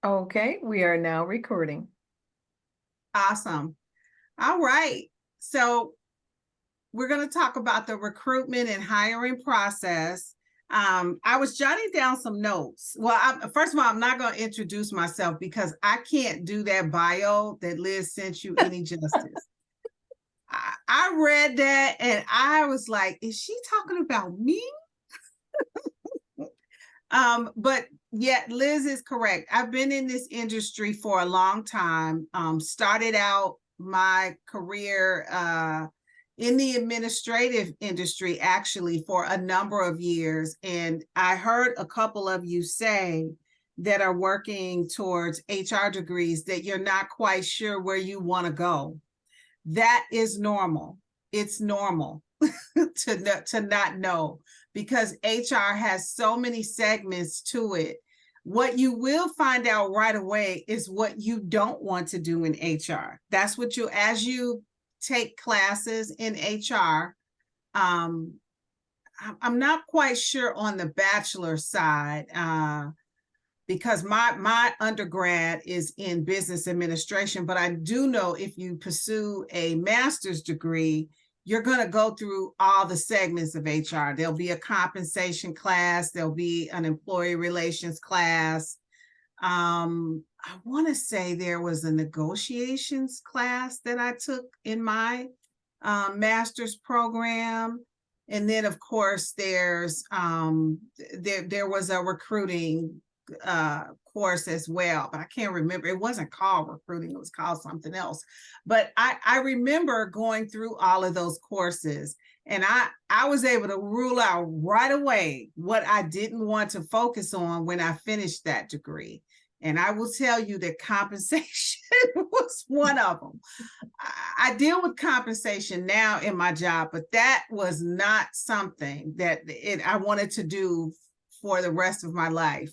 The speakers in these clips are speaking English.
Okay, we are now recording. Awesome. All right. So we're going to talk about the recruitment and hiring process. I was jotting down some notes. Well, first of all, I'm not going to introduce myself because I can't do that bio that Liz sent you any justice. I read that and I was like, is she talking about me? But yeah, Liz is correct. I've been in this industry for a long time. Started out my career in the administrative industry actually for a number of years. And I heard a couple of you say that are working towards HR degrees that you're not quite sure where you want to go. That is normal. It's normal to not know because HR has so many segments to it. What you will find out right away is what you don't want to do in HR. That's what you, as you take classes in HR, I'm not quite sure on the bachelor side, because my undergrad is in business administration, but I do know if you pursue a master's degree, you're going to go through all the segments of HR. There'll be a compensation class, there'll be an employee relations class. I want to say there was a negotiations class that I took in my master's program. And then of course there's there was a recruiting course as well, but I can't remember. It wasn't called recruiting, it was called something else. But I remember going through all of those courses, and I was able to rule out right away what I didn't want to focus on when I finished that degree. And I will tell you that compensation was one of them. I deal with compensation now in my job, but that was not something that I wanted to do for the rest of my life.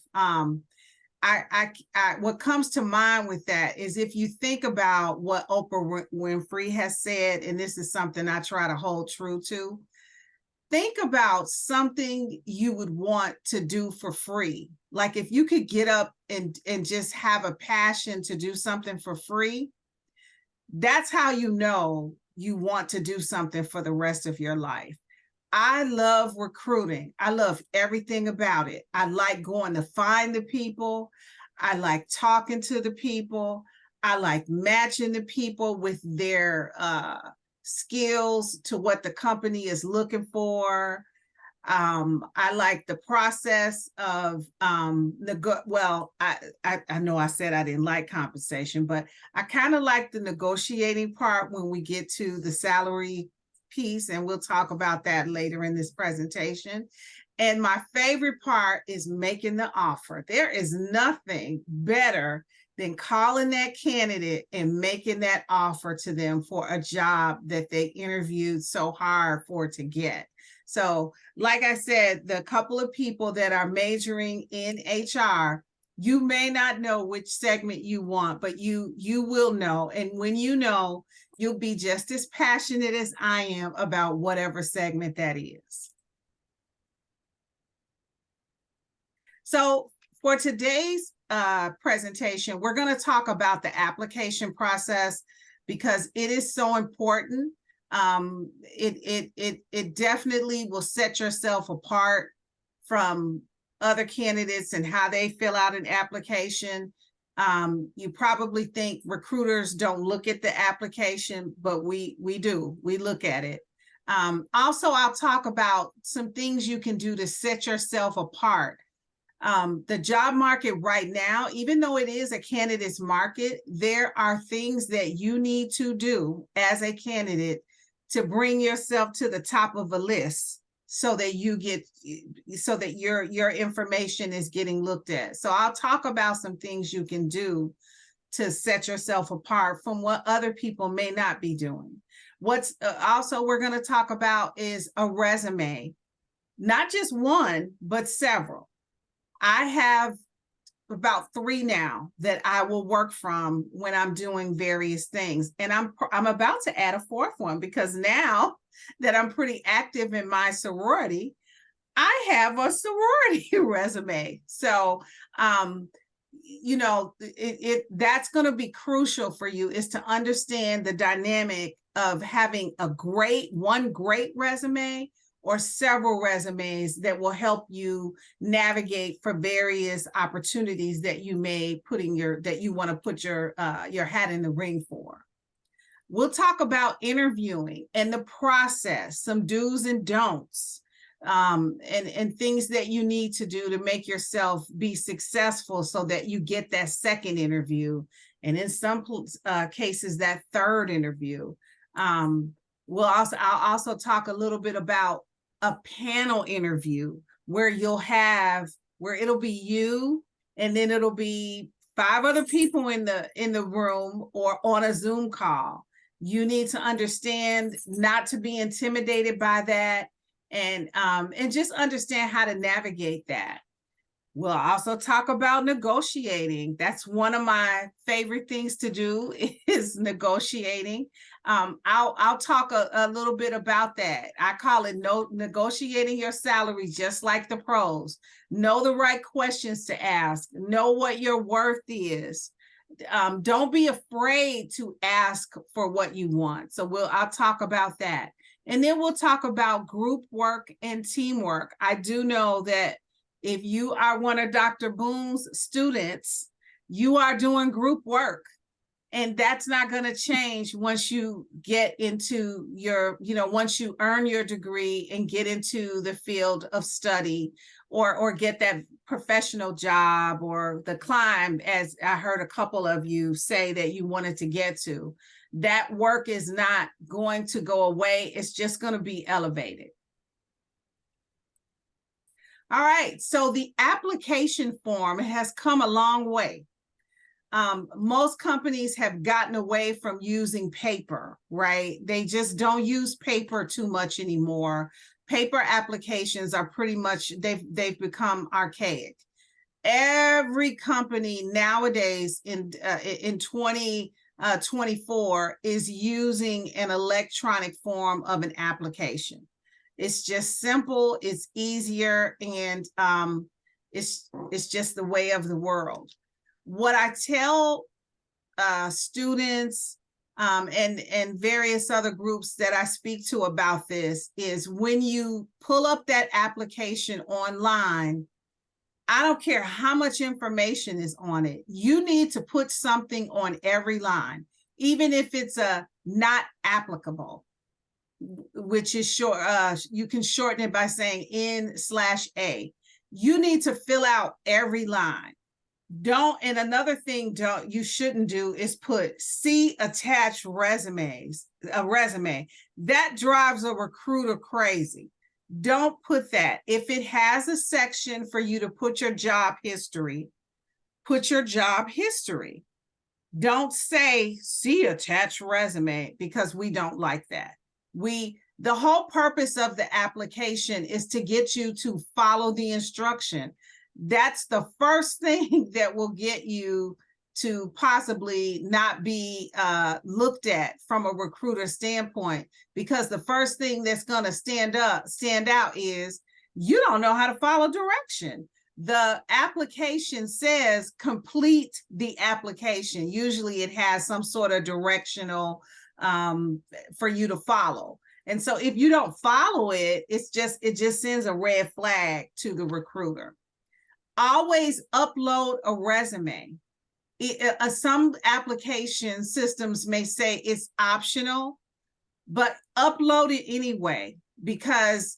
What comes to mind with that is if you think about what Oprah Winfrey has said, and this is something I try to hold true to, think about something you would want to do for free. Like if you could get up and just have a passion to do something for free, that's how you know you want to do something for the rest of your life. I love recruiting. I love everything about it. I like going to find the people. I like talking to the people. I like matching the people with their skills to what the company is looking for. I like the process of well, I know I said I didn't like compensation, but I kind of like the negotiating part when we get to the salary piece, and we'll talk about that later in this presentation. And my favorite part is making the offer. There is nothing better than calling that candidate and making that offer to them for a job that they interviewed so hard for to get. So, like I said, the couple of people that are majoring in HR, you may not know which segment you want, but you will know. And when you know, you'll be just as passionate as I am about whatever segment that is. So for today's presentation, we're going to talk about the application process because it is so important. It definitely will set yourself apart from other candidates and how they fill out an application. You probably think recruiters don't look at the application, but we do. We look at it. Also, I'll talk about some things you can do to set yourself apart. The job market right now, even though it is a candidate's market, there are things that you need to do as a candidate to bring yourself to the top of a list so that your information is getting looked at. So I'll talk about some things you can do to set yourself apart from what other people may not be doing. What's also we're going to talk about is a resume, not just one, but several. I have about 3 now that I will work from when I'm doing various things. And I'm about to add a 4th one because now that I'm pretty active in my sorority, I have a sorority resume. So that's going to be crucial for you, is to understand the dynamic of having one great resume or several resumes that will help you navigate for various opportunities that you may that you want to put your hat in the ring for. We'll talk about interviewing and the process, some do's and don'ts, and things that you need to do to make yourself be successful so that you get that second interview. And in some cases, that third interview. I'll also talk a little bit about a panel interview where it'll be you, and then it'll be 5 other people in the room or on a Zoom call. You need to understand not to be intimidated by that, and just understand how to navigate that. We'll also talk about negotiating. That's one of my favorite things to do, is negotiating. I'll talk a little bit about that. I call it negotiating your salary, just like the pros. Know the right questions to ask. Know what your worth is. Don't be afraid to ask for what you want. So I'll talk about that. And then we'll talk about group work and teamwork. I do know that if you are one of Dr. Boone's students, you are doing group work. And that's not going to change once you get into once you earn your degree and get into the field of study, or get that professional job, or the climb, as I heard a couple of you say that you wanted to get to. That work is not going to go away. It's just going to be elevated. All right, so the application form has come a long way. Most companies have gotten away from using paper, right? They just don't use paper too much anymore. Paper applications are pretty much, they've become archaic. Every company nowadays in 2024 is using an electronic form of an application. It's just simple, it's easier, and it's just the way of the world. What I tell students and various other groups that I speak to about this is, when you pull up that application online, I don't care how much information is on it, you need to put something on every line, even if it's a not applicable, which is short. You can shorten it by saying N/A. You need to fill out every line. And another thing you shouldn't do is put "see attached resumes," a resume. That drives a recruiter crazy. Don't put that. If it has a section for you to put your job history, put your job history. Don't say "see attached resume," because we don't like that. The whole purpose of the application is to get you to follow the instruction. That's the first thing that will get you to possibly not be looked at from a recruiter standpoint, because the first thing that's going to stand out is you don't know how to follow direction. The application says complete the application. Usually it has some sort of directional for you to follow. And so if you don't follow it, it just sends a red flag to the recruiter. Always upload a resume. Some application systems may say it's optional, but upload it anyway, because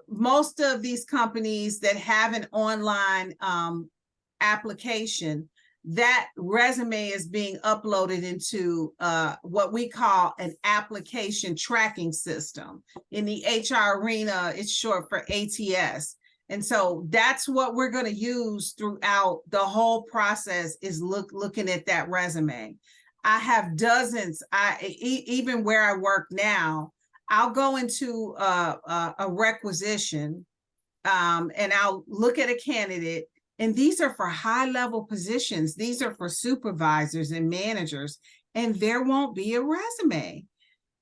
most of these companies that have an online application, that resume is being uploaded into what we call an application tracking system. In the HR arena, it's short for ATS. And so that's what we're going to use throughout the whole process, is looking at that resume. I have dozens. Even where I work now, I'll go into a requisition and I'll look at a candidate, and these are for high-level positions. These are for supervisors and managers, and there won't be a resume.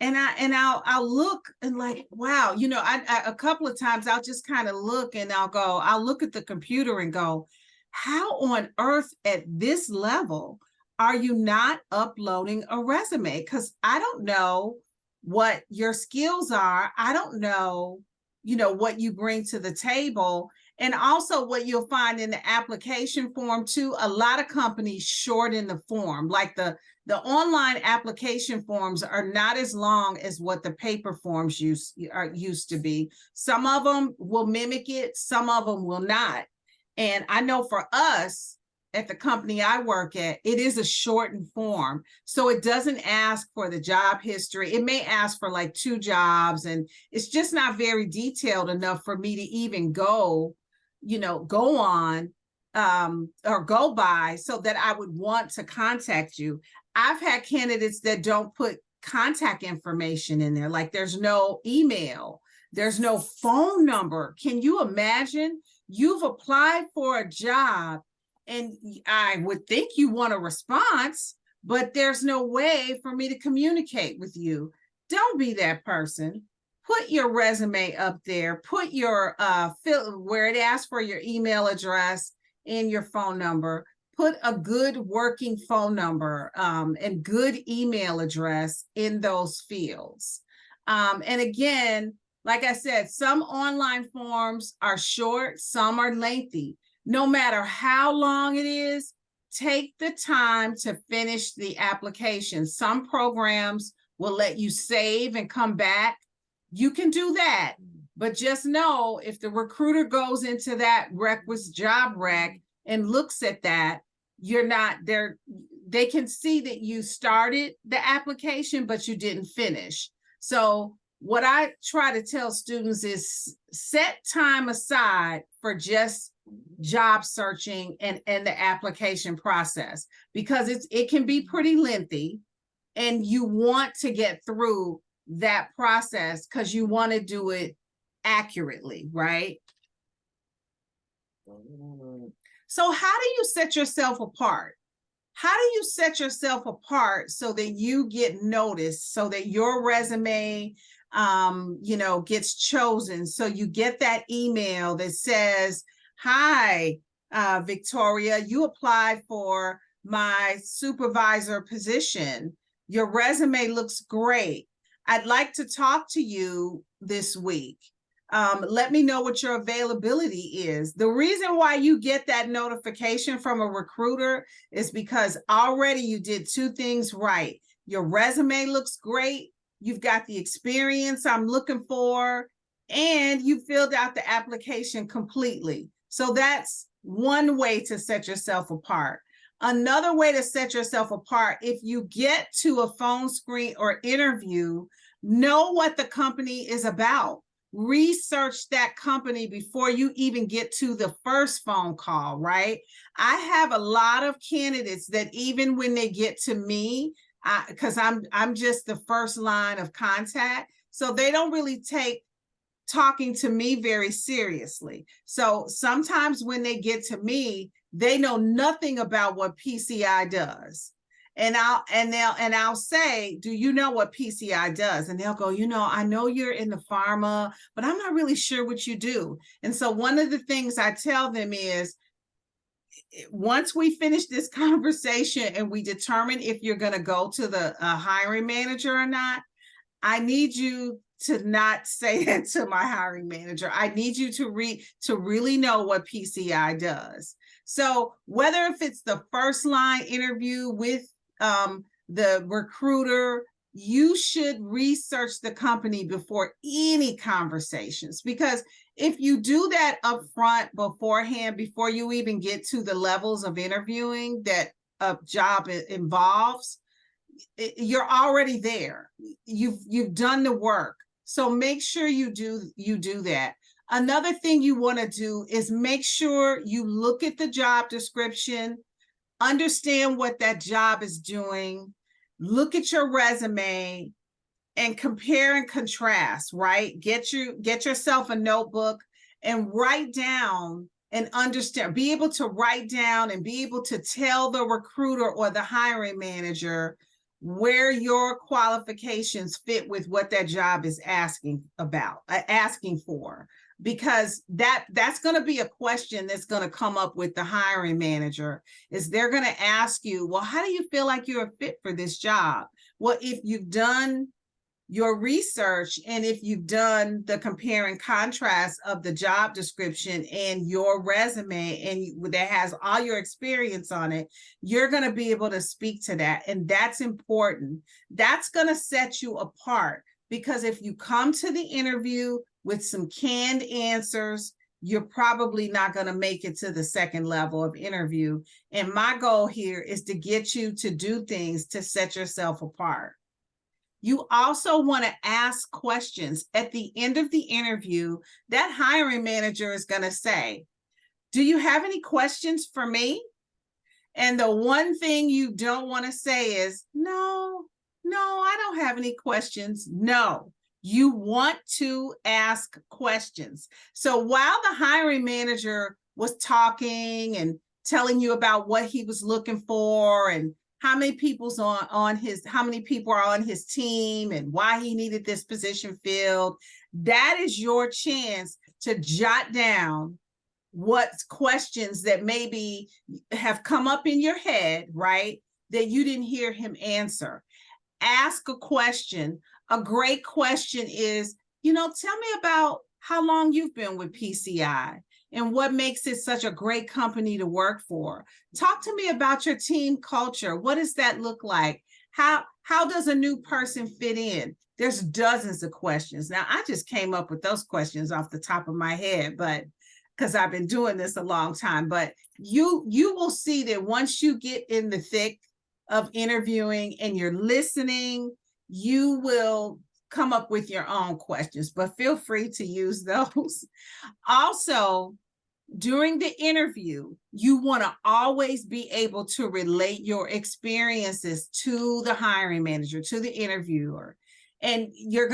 And I'll look and like, wow, I a couple of times I'll just kind of look, and I'll look at the computer and go, how on earth at this level are you not uploading a resume? Because I don't know what your skills are. I don't know, what you bring to the table. And also what you'll find in the application form too, a lot of companies shorten the form. Like the online application forms are not as long as what the paper forms used to be. Some of them will mimic it, some of them will not. And I know for us at the company I work at, it is a shortened form. So it doesn't ask for the job history. It may ask for like 2 jobs, and it's just not very detailed enough for me to even go on or go by so that I would want to contact you. I've had candidates that don't put contact information in there. Like there's no email, there's no phone number. Can you imagine? You've applied for a job and I would think you want a response, but there's no way for me to communicate with you. Don't be that person. Put your resume up there, put your where it asks for your email address and your phone number. Put a good working phone number and good email address in those fields. And again, like I said, some online forms are short, some are lengthy. No matter how long it is, take the time to finish the application. Some programs will let you save and come back. You can do that, but just know if the recruiter goes into that requisite job rec and looks at that, you're not there. They can see that you started the application, but you didn't finish. So what I try to tell students is set time aside for just job searching and the application process, because it can be pretty lengthy and you want to get through that process because you want to do it accurately, right? So how do you set yourself apart? How do you set yourself apart so that you get noticed, so that your resume gets chosen, so you get that email that says, hi, Victoria, you applied for my supervisor position. Your resume looks great. I'd like to talk to you this week. Let me know what your availability is. The reason why you get that notification from a recruiter is because already you did 2 things right. Your resume looks great. You've got the experience I'm looking for, and you filled out the application completely. So that's one way to set yourself apart. Another way to set yourself apart, if you get to a phone screen or interview, know what the company is about. Research that company before you even get to the first phone call, right? I have a lot of candidates that even when they get to me, because I'm just the first line of contact, so they don't really take talking to me very seriously. So sometimes when they get to me, they know nothing about what PCI does. And I'll say, do you know what PCI does? And they'll go, I know you're in the pharma, but I'm not really sure what you do. And so one of the things I tell them is, once we finish this conversation and we determine if you're going to go to the hiring manager or not, I need you to not say it to my hiring manager. I need you to really know what PCI does. So whether if it's the first line interview with the recruiter, you should research the company before any conversations, because if you do that up front beforehand, before you even get to the levels of interviewing that a job involves, you're already there. You've done the work. So make sure you do that. Another thing you want to do is make sure you look at the job description, understand what that job is doing, look at your resume, and compare and contrast, right? Get yourself a notebook and write down and understand, be able to write down and be able to tell the recruiter or the hiring manager where your qualifications fit with what that job is asking for. because that's going to be a question that's going to come up with the hiring manager. Is they're going to ask you, well, how do you feel like you're a fit for this job? Well, if you've done your research and if you've done the compare and contrast of the job description and your resume and that has all your experience on it, you're going to be able to speak to that. And that's important. That's going to set you apart, because if you come to the interview with some canned answers, you're probably not going to make it to the second level of interview. And my goal here is to get you to do things to set yourself apart. You also want to ask questions. At the end of the interview, that hiring manager is going to say, do you have any questions for me? And the one thing you don't want to say is, no, I don't have any questions. No, you want to ask questions. So while the hiring manager was talking and telling you about what he was looking for and how many people are on his team and why he needed this position filled, that is your chance to jot down what questions that maybe have come up in your head, right, that you didn't hear him answer. Ask a question. A great question is, tell me about how long you've been with PCI and what makes it such a great company to work for. Talk to me about your team culture. What does that look like? How does a new person fit in? There's dozens of questions. Now, I just came up with those questions off the top of my head, but because I've been doing this a long time, but you will see that once you get in the thick of interviewing and you're listening, you will come up with your own questions, but feel free to use those. Also, during the interview, you want to always be able to relate your experiences to the hiring manager, to the interviewer. And you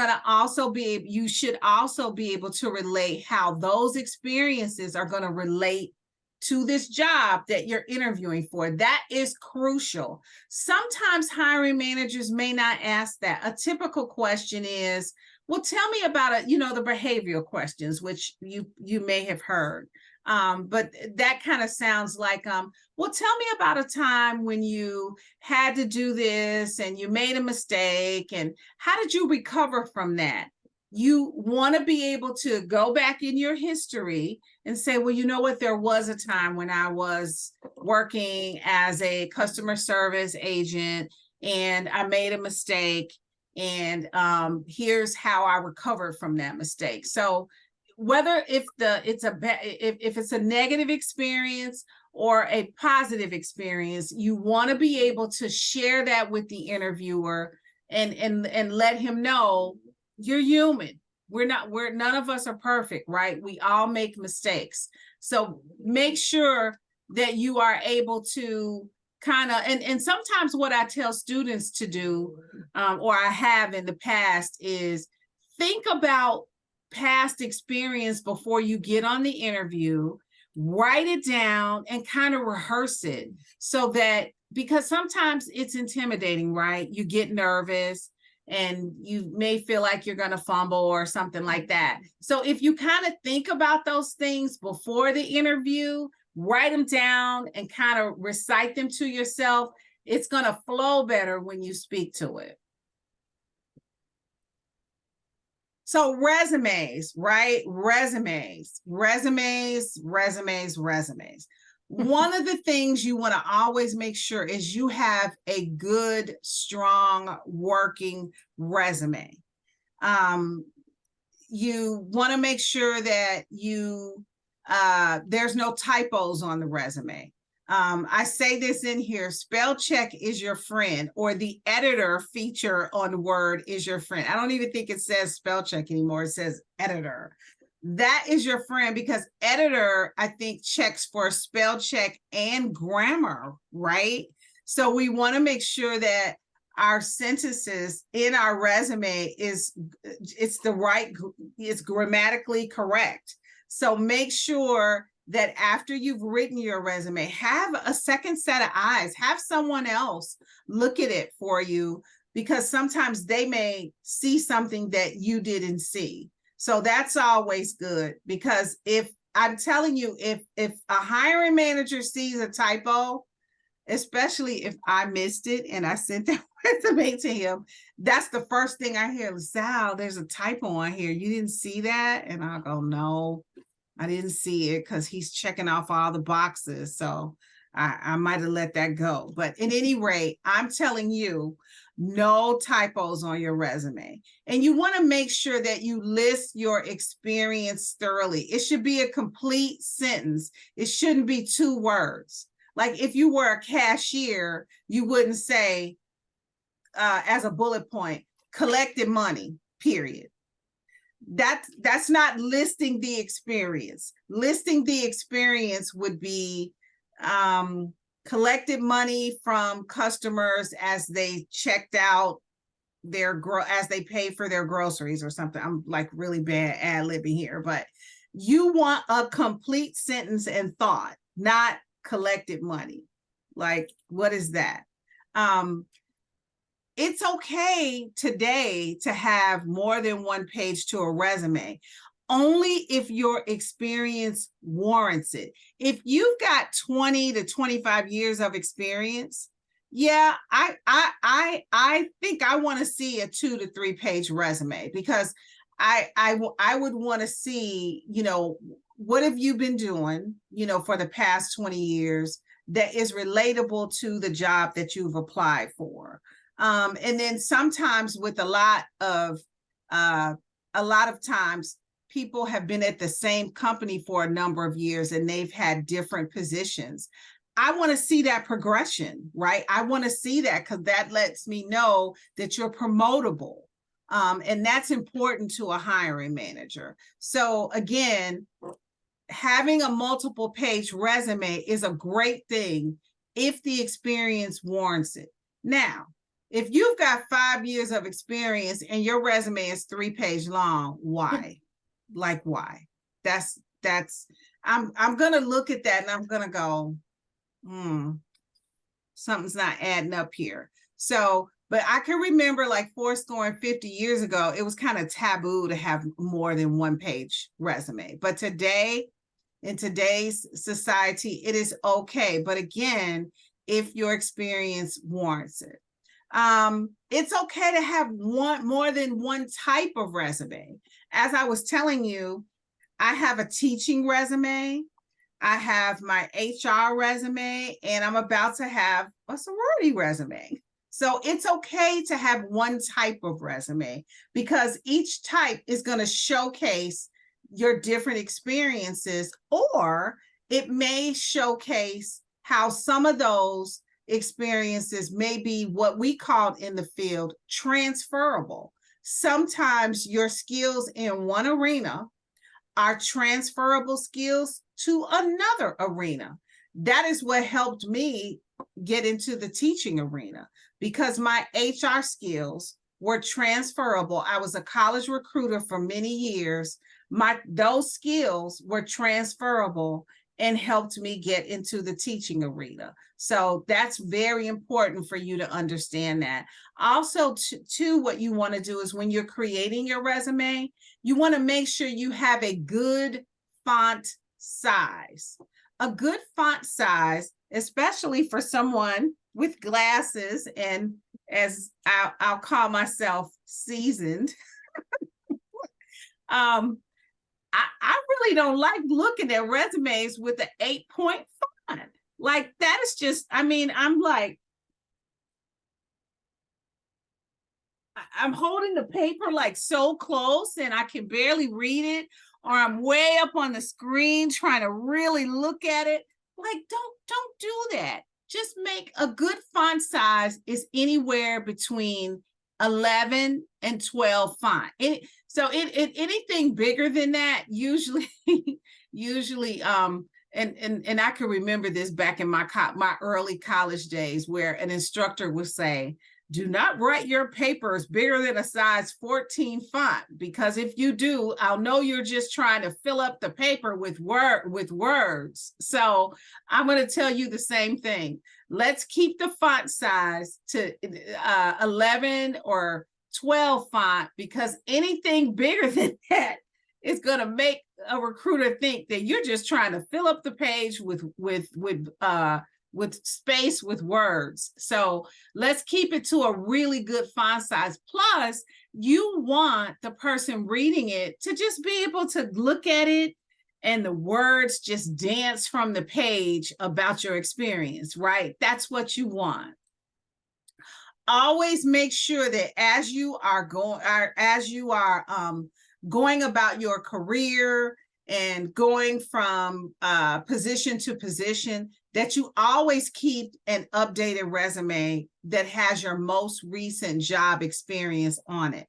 should also be able to relate how those experiences are going to relate to this job that you're interviewing for. That is crucial. Sometimes hiring managers may not ask that. A typical question is, well, tell me about the behavioral questions, which you may have heard. But that kind of sounds like, well, tell me about a time when you had to do this and you made a mistake, and how did you recover from that? You want to be able to go back in your history and say, well, you know what, there was a time when I was working as a customer service agent and I made a mistake, and here's how I recovered from that mistake. So whether if it's a negative experience or a positive experience, you want to be able to share that with the interviewer and let him know you're human. None of us are perfect, right? We all make mistakes. So make sure that you are able to kind of, and sometimes what I tell students to do, or I have in the past, is think about past experience before you get on the interview, write it down and kind of rehearse it, so that, because sometimes it's intimidating, right? You get nervous and you may feel like you're going to fumble or something like that. So if you kind of think about those things before the interview, write them down and kind of recite them to yourself, it's going to flow better when you speak to it. So resumes, right? Resumes. One of the things you want to always make sure is you have a good, strong, working resume. You want to make sure that there's no typos on the resume. I say this in here, spell check is your friend, or the editor feature on Word is your friend. I don't even think it says spell check anymore. It says editor. That is your friend, because editor, I think, checks for spell check and grammar, right? So we want to make sure that our sentences in our resume it's grammatically correct. So make sure that after you've written your resume, have a second set of eyes, have someone else look at it for you, because sometimes they may see something that you didn't see. So that's always good, because if I'm telling you, if a hiring manager sees a typo, especially if I missed it and I sent that resume to him, that's the first thing I hear. LaSalle, there's a typo on here. You didn't see that? And I'll go, no, I didn't see it, because he's checking off all the boxes. So I might have let that go. But at any rate, I'm telling you, no typos on your resume. And you want to make sure that you list your experience thoroughly. It should be a complete sentence. It shouldn't be 2 words. Like if you were a cashier, you wouldn't say, as a bullet point, collected money, period. That's not listing the experience. Listing the experience would be collected money from customers as they checked out as they paid for their groceries or something. I'm like really bad ad-libbing here, but you want a complete sentence and thought, not collected money. Like, what is that? It's okay today to have more than 1 page to a resume, only if your experience warrants it. If you've got 20 to 25 years of experience, yeah, I think I want to see a 2 to 3 page resume, because I would want to see, what have you been doing, for the past 20 years that is relatable to the job that you've applied for. And then sometimes with a lot of times, people have been at the same company for a number of years and they've had different positions. I want to see that progression, right? I want to see that, because that lets me know that you're promotable. And that's important to a hiring manager. So again, having a multiple page resume is a great thing if the experience warrants it. Now, if you've got 5 years of experience and your resume is 3 page long, why? Like, why? I'm going to look at that and I'm going to go, something's not adding up here. So, but I can remember like 50 years ago, it was kind of taboo to have more than 1 page resume. But today, in today's society, it is okay. But again, if your experience warrants it. It's okay to have more than 1 type of resume. As I was telling you, I have a teaching resume, I have my HR resume, and I'm about to have a sorority resume. So it's okay to have 1 type of resume, because each type is going to showcase your different experiences, or it may showcase how some of those experiences may be what we call in the field transferable. Sometimes your skills in one arena are transferable skills to another arena. That is what helped me get into the teaching arena, because my HR skills were transferable. I was a college recruiter for many years. Those skills were transferable and helped me get into the teaching arena. So that's very important for you to understand that. Also, too, what you want to do is when you're creating your resume, you want to make sure you have a good font size. A good font size, especially for someone with glasses and, as I'll call myself, seasoned. I really don't like looking at resumes with an 8-point font. Like, that is just, I'm like, I'm holding the paper like so close and I can barely read it, or I'm way up on the screen trying to really look at it. Like, don't do that. Just make a good font size is anywhere between 11 and 12 font. So anything bigger than that, usually, and I can remember this back in my early college days, where an instructor would say, do not write your papers bigger than a size 14 font, because if you do, I'll know you're just trying to fill up the paper with words. So I'm going to tell you the same thing. Let's keep the font size to 11 or 12 font, because anything bigger than that is going to make a recruiter think that you're just trying to fill up the page with space with words. So let's keep it to a really good font size. Plus, you want the person reading it to just be able to look at it and the words just dance from the page about your experience, right? That's what you want. Always make sure that as you are going about your career and going from position to position, that you always keep an updated resume that has your most recent job experience on it.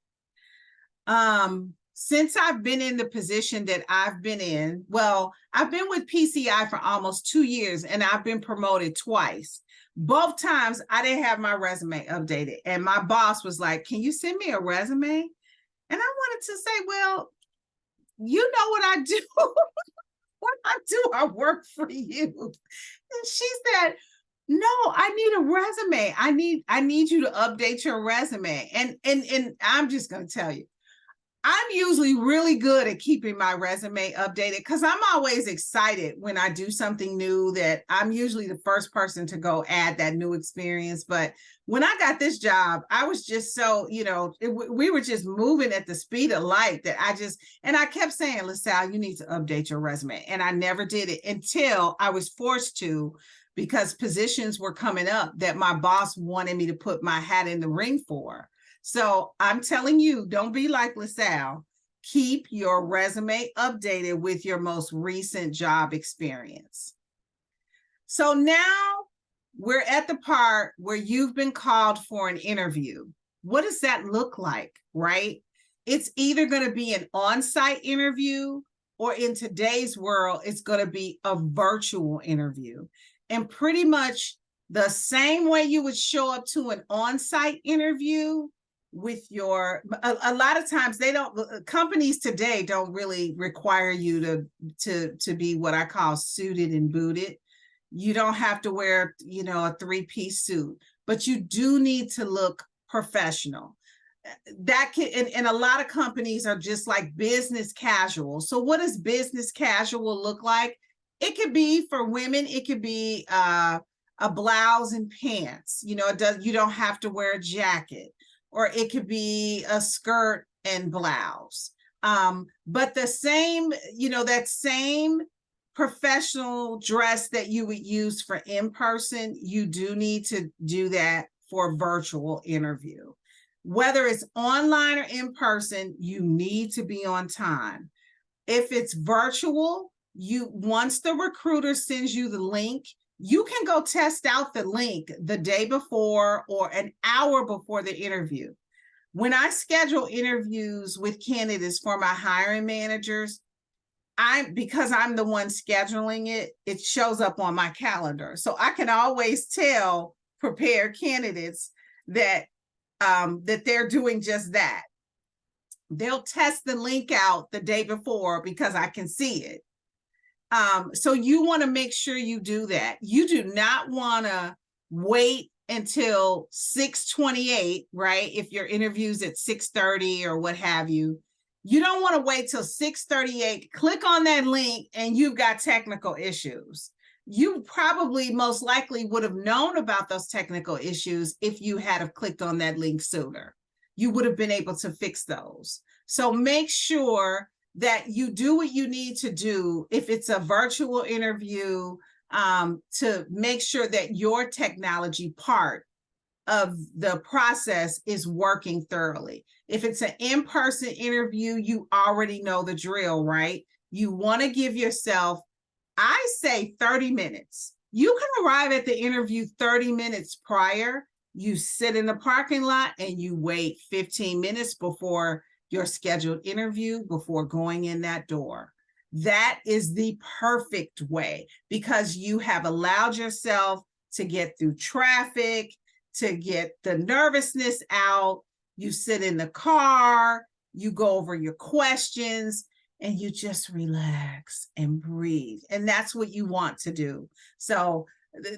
Since I've been in the position that I've been in, well, I've been with PCI for almost 2 years and I've been promoted twice. Both times I didn't have my resume updated. And my boss was like, can you send me a resume? And I wanted to say, well, you know what I do. What I do, I work for you. And she said, no, I need a resume. I need you to update your resume. And I'm just going to tell you, I'm usually really good at keeping my resume updated because I'm always excited when I do something new, that I'm usually the first person to go add that new experience. But when I got this job, I was just so, we were just moving at the speed of light that I kept saying, LaSalle, you need to update your resume. And I never did it until I was forced to, because positions were coming up that my boss wanted me to put my hat in the ring for. So I'm telling you, don't be like LaSalle. Keep your resume updated with your most recent job experience. So now we're at the part where you've been called for an interview. What does that look like, right? It's either going to be an on-site interview, or in today's world, it's going to be a virtual interview. And pretty much the same way you would show up to an on-site interview with a lot of times companies today don't really require you to be what I call suited and booted. You don't have to wear, a 3-piece suit, but you do need to look professional. That can, and a lot of companies are just like business casual. So what does business casual look like? It could be, for women, it could be a blouse and pants. You don't have to wear a jacket. Or it could be a skirt and blouse. But the same, that same professional dress that you would use for in-person, you do need to do that for a virtual interview. Whether it's online or in-person, you need to be on time. If it's virtual, once the recruiter sends you the link, you can go test out the link the day before or an hour before the interview. When I schedule interviews with candidates for my hiring managers, because I'm the one scheduling it, it shows up on my calendar. So I can always tell prepared candidates that they're doing just that. They'll test the link out the day before because I can see it. So you want to make sure you do that. You do not want to wait until 6:28, right? If your interview's at 6:30 or what have you, you don't want to wait till 6:38, click on that link, and you've got technical issues. You probably most likely would have known about those technical issues if you had have clicked on that link sooner. You would have been able to fix those. So make sure that you do what you need to do if it's a virtual interview, to make sure that your technology part of the process is working thoroughly. If it's an in-person interview, you already know the drill, right? You want to give yourself, I say 30 minutes. You can arrive at the interview 30 minutes prior. You sit in the parking lot and you wait 15 minutes before your scheduled interview, before going in that door. That is the perfect way, because you have allowed yourself to get through traffic, to get the nervousness out. You sit in the car, you go over your questions, and you just relax and breathe. And that's what you want to do. So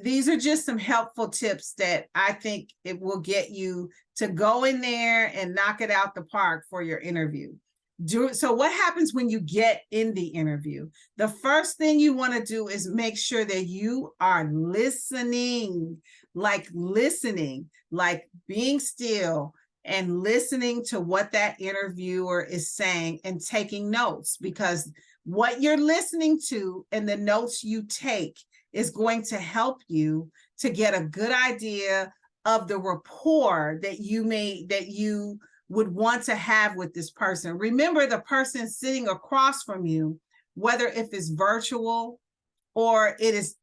these are just some helpful tips that I think it will get you to go in there and knock it out the park for your interview. So what happens when you get in the interview? The first thing you want to do is make sure that you are listening, like being still and listening to what that interviewer is saying and taking notes, because what you're listening to and the notes you take is going to help you to get a good idea of the rapport that you would want to have with this person. Remember, the person sitting across from you, whether if it's virtual or it is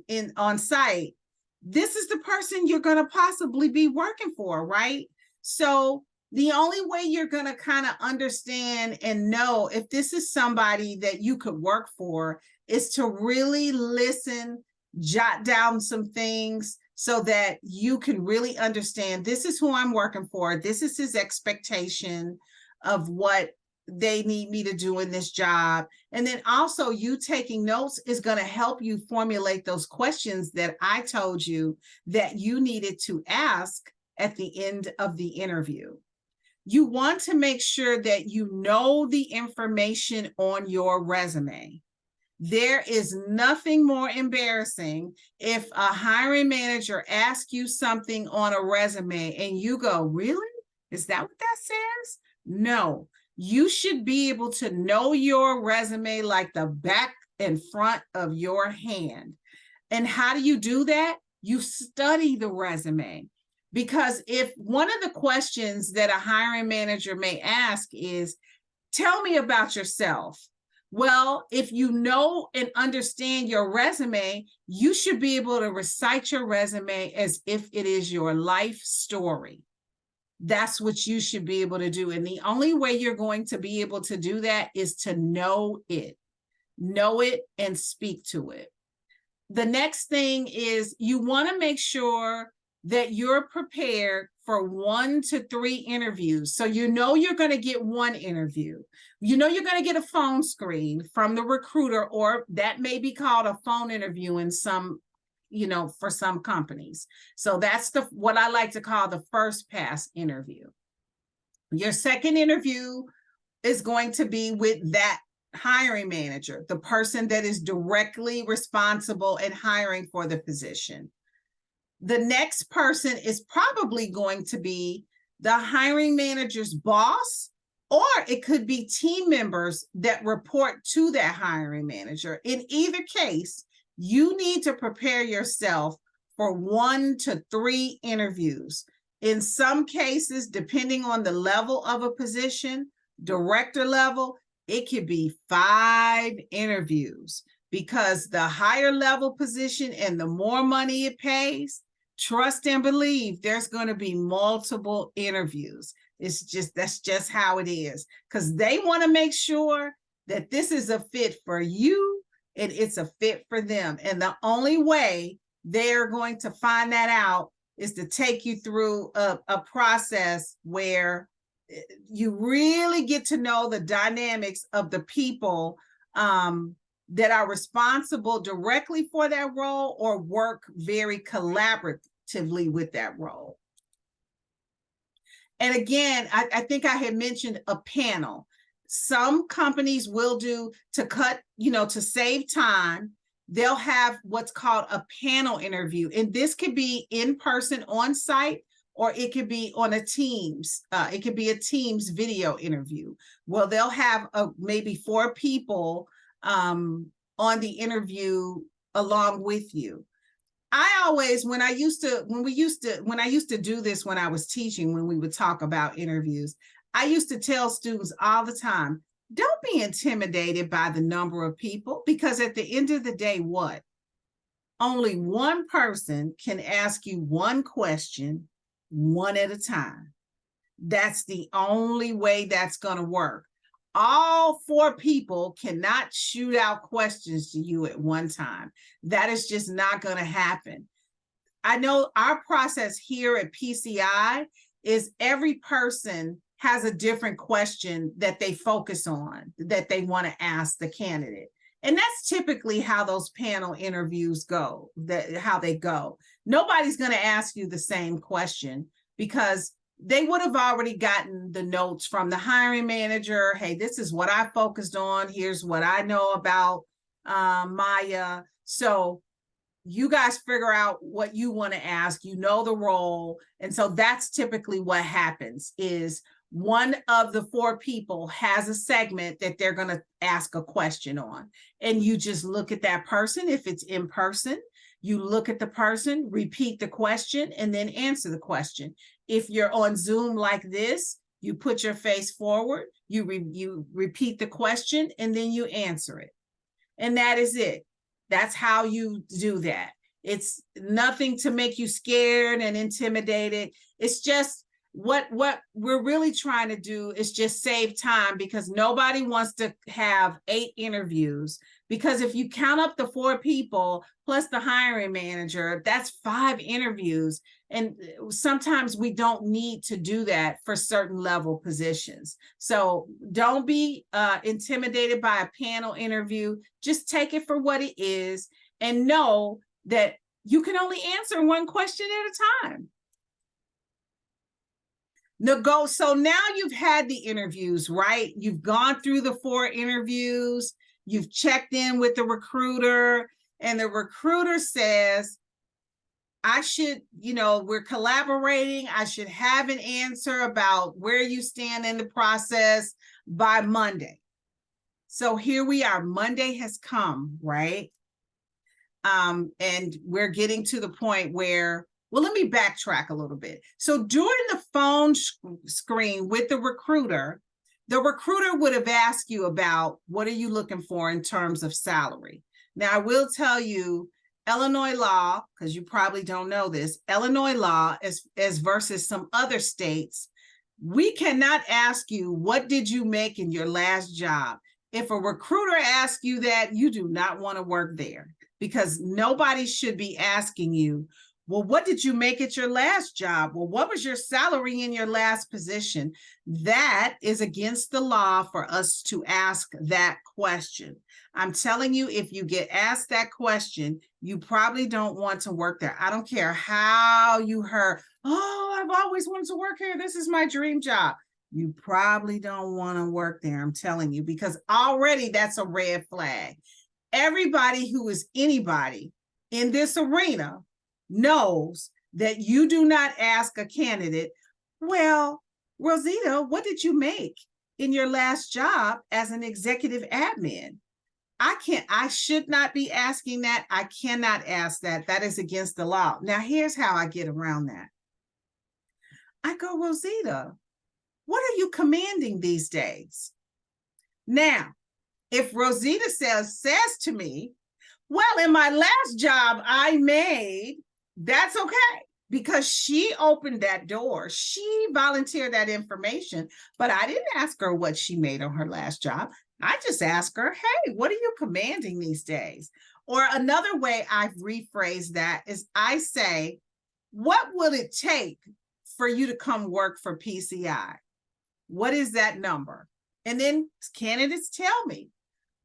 in on site, this is the person you're going to possibly be working for, right? So the only way you're going to kind of understand and know if this is somebody that you could work for is to really listen, jot down some things so that you can really understand, this is who I'm working for. This is his expectation of what they need me to do in this job. And then also you taking notes is going to help you formulate those questions that I told you that you needed to ask at the end of the interview. You want to make sure that you know the information on your resume. There is nothing more embarrassing if a hiring manager asks you something on a resume and you go, really? Is that what that says? No, you should be able to know your resume like the back and front of your hand. And how do you do that? You study the resume. Because if one of the questions that a hiring manager may ask is, tell me about yourself. Well, if you know and understand your resume, you should be able to recite your resume as if it is your life story. That's what you should be able to do. And the only way you're going to be able to do that is to know it and speak to it. The next thing is you want to make sure that you're prepared for 1 to 3 interviews. So you know you're going to get one interview. You know you're going to get a phone screen from the recruiter, or that may be called a phone interview in some, for some companies. So that's what I like to call the first pass interview. Your second interview is going to be with that hiring manager, the person that is directly responsible in hiring for the position. The next person is probably going to be the hiring manager's boss, or it could be team members that report to that hiring manager. In either case, you need to prepare yourself for 1 to 3 interviews. In some cases, depending on the level of a position, director level, it could be 5 interviews, because the higher level position and the more money it pays, trust and believe there's going to be multiple interviews. That's just how it is, because they want to make sure that this is a fit for you and it's a fit for them. And the only way they're going to find that out is to take you through a process where you really get to know the dynamics of the people that are responsible directly for that role or work very collaboratively with that role. And again, I think I had mentioned a panel. Some companies will do, to save time, they'll have what's called a panel interview. And this could be in person on site, or it could be on a Teams. It could be a Teams video interview. Well, they'll have maybe 4 people on the interview along with you. I always, when I used to do this when I was teaching, when we would talk about interviews, I used to tell students all the time, don't be intimidated by the number of people, because at the end of the day, what? Only one person can ask you one question, one at a time. That's the only way that's going to work. All 4 people cannot shoot out questions to you at one time. That is just not going to happen. I know our process here at PCI is every person has a different question that they focus on, that they want to ask the candidate. And that's typically how those panel interviews go, how they go. Nobody's going to ask you the same question, because they would have already gotten the notes from the hiring manager. Hey, this is what I focused on. Here's what I know about Maya. So you guys figure out what you want to ask, you know the role. And so that's typically what happens is one of the four people has a segment that they're going to ask a question on. And you just look at that person. If it's in person, you look at the person, repeat the question, and then answer the question. If you're on Zoom like this, you put your face forward, you repeat the question, and then you answer it. And that is it. That's how you do that. It's nothing to make you scared and intimidated. It's just what we're really trying to do is just save time, because nobody wants to have 8 interviews. Because if you count up the 4 people plus the hiring manager, that's 5 interviews. And sometimes we don't need to do that for certain level positions. So don't be intimidated by a panel interview. Just take it for what it is and know that you can only answer one question at a time. So now you've had the interviews, right? You've gone through the 4 interviews. You've checked in with the recruiter, and the recruiter says, I should, we're collaborating. I should have an answer about where you stand in the process by Monday. So here we are. Monday has come, right? And we're getting to the point where, well, let me backtrack a little bit. So during the phone screen with the recruiter would have asked you about what are you looking for in terms of salary. Now, I will tell you, Illinois law, because you probably don't know this, Illinois law as versus some other states, we cannot ask you, what did you make in your last job? If a recruiter asks you that, you do not want to work there, because nobody should be asking you, well, what did you make at your last job? Well, what was your salary in your last position? That is against the law for us to ask that question. I'm telling you, if you get asked that question, you probably don't want to work there. I don't care how you heard, oh, I've always wanted to work here. This is my dream job. You probably don't want to work there, I'm telling you, because already that's a red flag. Everybody who is anybody in this arena knows that you do not ask a candidate, well, Rosita, what did you make in your last job as an executive admin? I should not be asking that. I cannot ask that. That is against the law. Now, here's how I get around that. I go, Rosita, what are you commanding these days? Now, if Rosita says to me, well, in my last job I made, that's okay, because she opened that door. She volunteered that information, but I didn't ask her what she made on her last job. I just asked her, hey, what are you commanding these days? Or another way I've rephrased that is I say, what will it take for you to come work for PCI? What is that number? And then candidates tell me.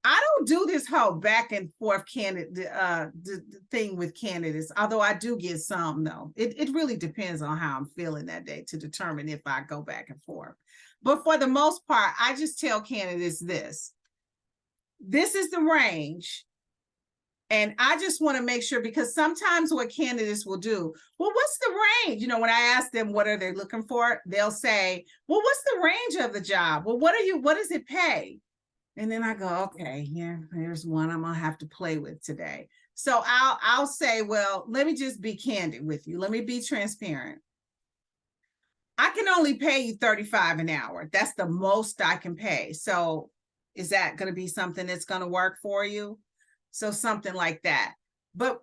I don't do this whole back and forth thing with candidates, although I do get some, though. It really depends on how I'm feeling that day to determine if I go back and forth. But for the most part, I just tell candidates this. This is the range. And I just want to make sure, because sometimes what candidates will do, well, what's the range? When I ask them what are they looking for, they'll say, well, what's the range of the job? Well, what does it pay? And then I go, okay, here's one I'm gonna have to play with today. So I'll say, well, let me just be candid with you. Let me be transparent. I can only pay you $35 an hour. That's the most I can pay. So is that going to be something that's going to work for you? So something like that. But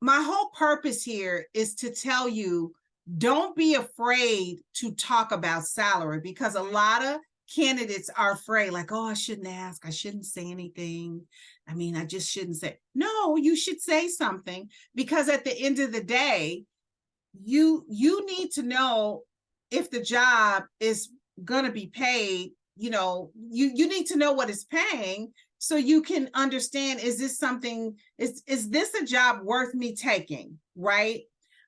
my whole purpose here is to tell you, don't be afraid to talk about salary, because a lot of candidates are afraid, like, oh, I shouldn't ask. I shouldn't say anything. I mean, I just shouldn't say. No, you should say something, because at the end of the day, you need to know if the job is going to be paid. You need to know what it's paying, so you can understand, is this something, is this a job worth me taking, right?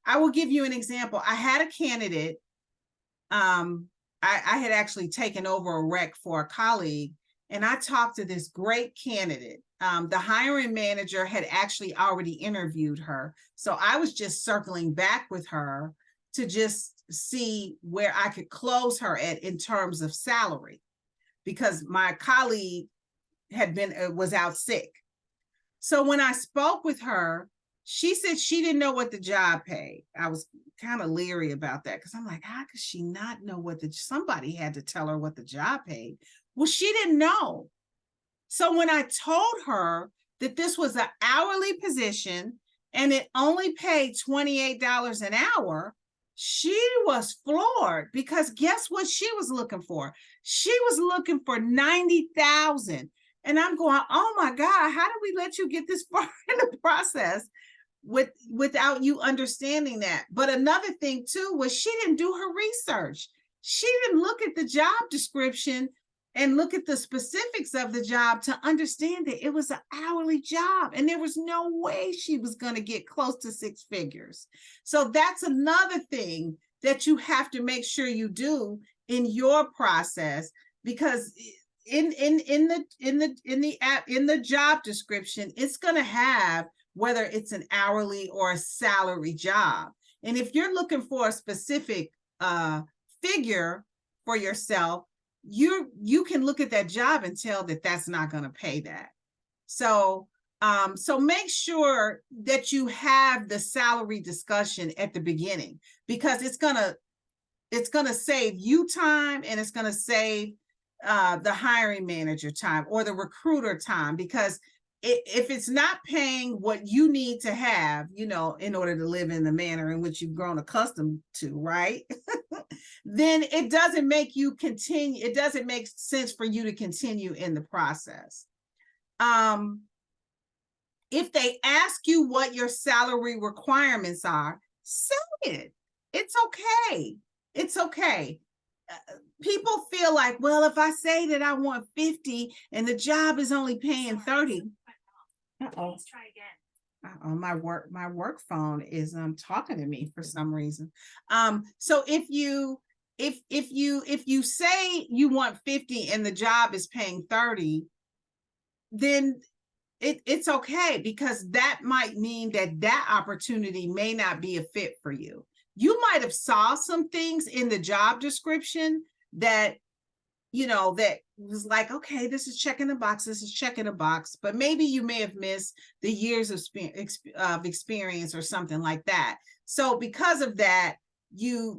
I will give you an example. I had a candidate I had actually taken over a rec for a colleague, and I talked to this great candidate. The hiring manager had actually already interviewed her. So I was just circling back with her to just see where I could close her at in terms of salary, because my colleague was out sick. So when I spoke with her, she said she didn't know what the job paid. I was kind of leery about that because I'm like, how could she not know somebody had to tell her what the job paid? Well, she didn't know. So when I told her that this was an hourly position and it only paid $28 an hour, she was floored, because guess what she was looking for? She was looking for 90,000. And I'm going, oh my God, how did we let you get this far in the process without you understanding that? But another thing too was she didn't do her research. She didn't look at the job description and look at the specifics of the job to understand that it was an hourly job and there was no way she was going to get close to six figures. So that's another thing that you have to make sure you do in your process, because in the job description, it's going to have whether it's an hourly or a salary job. And if you're looking for a specific figure for yourself, you can look at that job and tell that that's not going to pay that. So make sure that you have the salary discussion at the beginning, because it's gonna save you time, and it's gonna save the hiring manager time or the recruiter time, because if it's not paying what you need to have, in order to live in the manner in which you've grown accustomed to, right? Then it doesn't make you continue. It doesn't make sense for you to continue in the process. If they ask you what your salary requirements are, say it. It's okay. It's okay. People feel like, well, if I say that I want 50 and the job is only paying 30. Let's try again. My work phone is talking to me for some reason. So if you say you want 50 and the job is paying 30, then it's okay, because that might mean that opportunity may not be a fit for you. You might have saw some things in the job description that that was like, okay, this is checking the box, this is checking the box, but maybe you may have missed the years of experience or something like that. So because of that,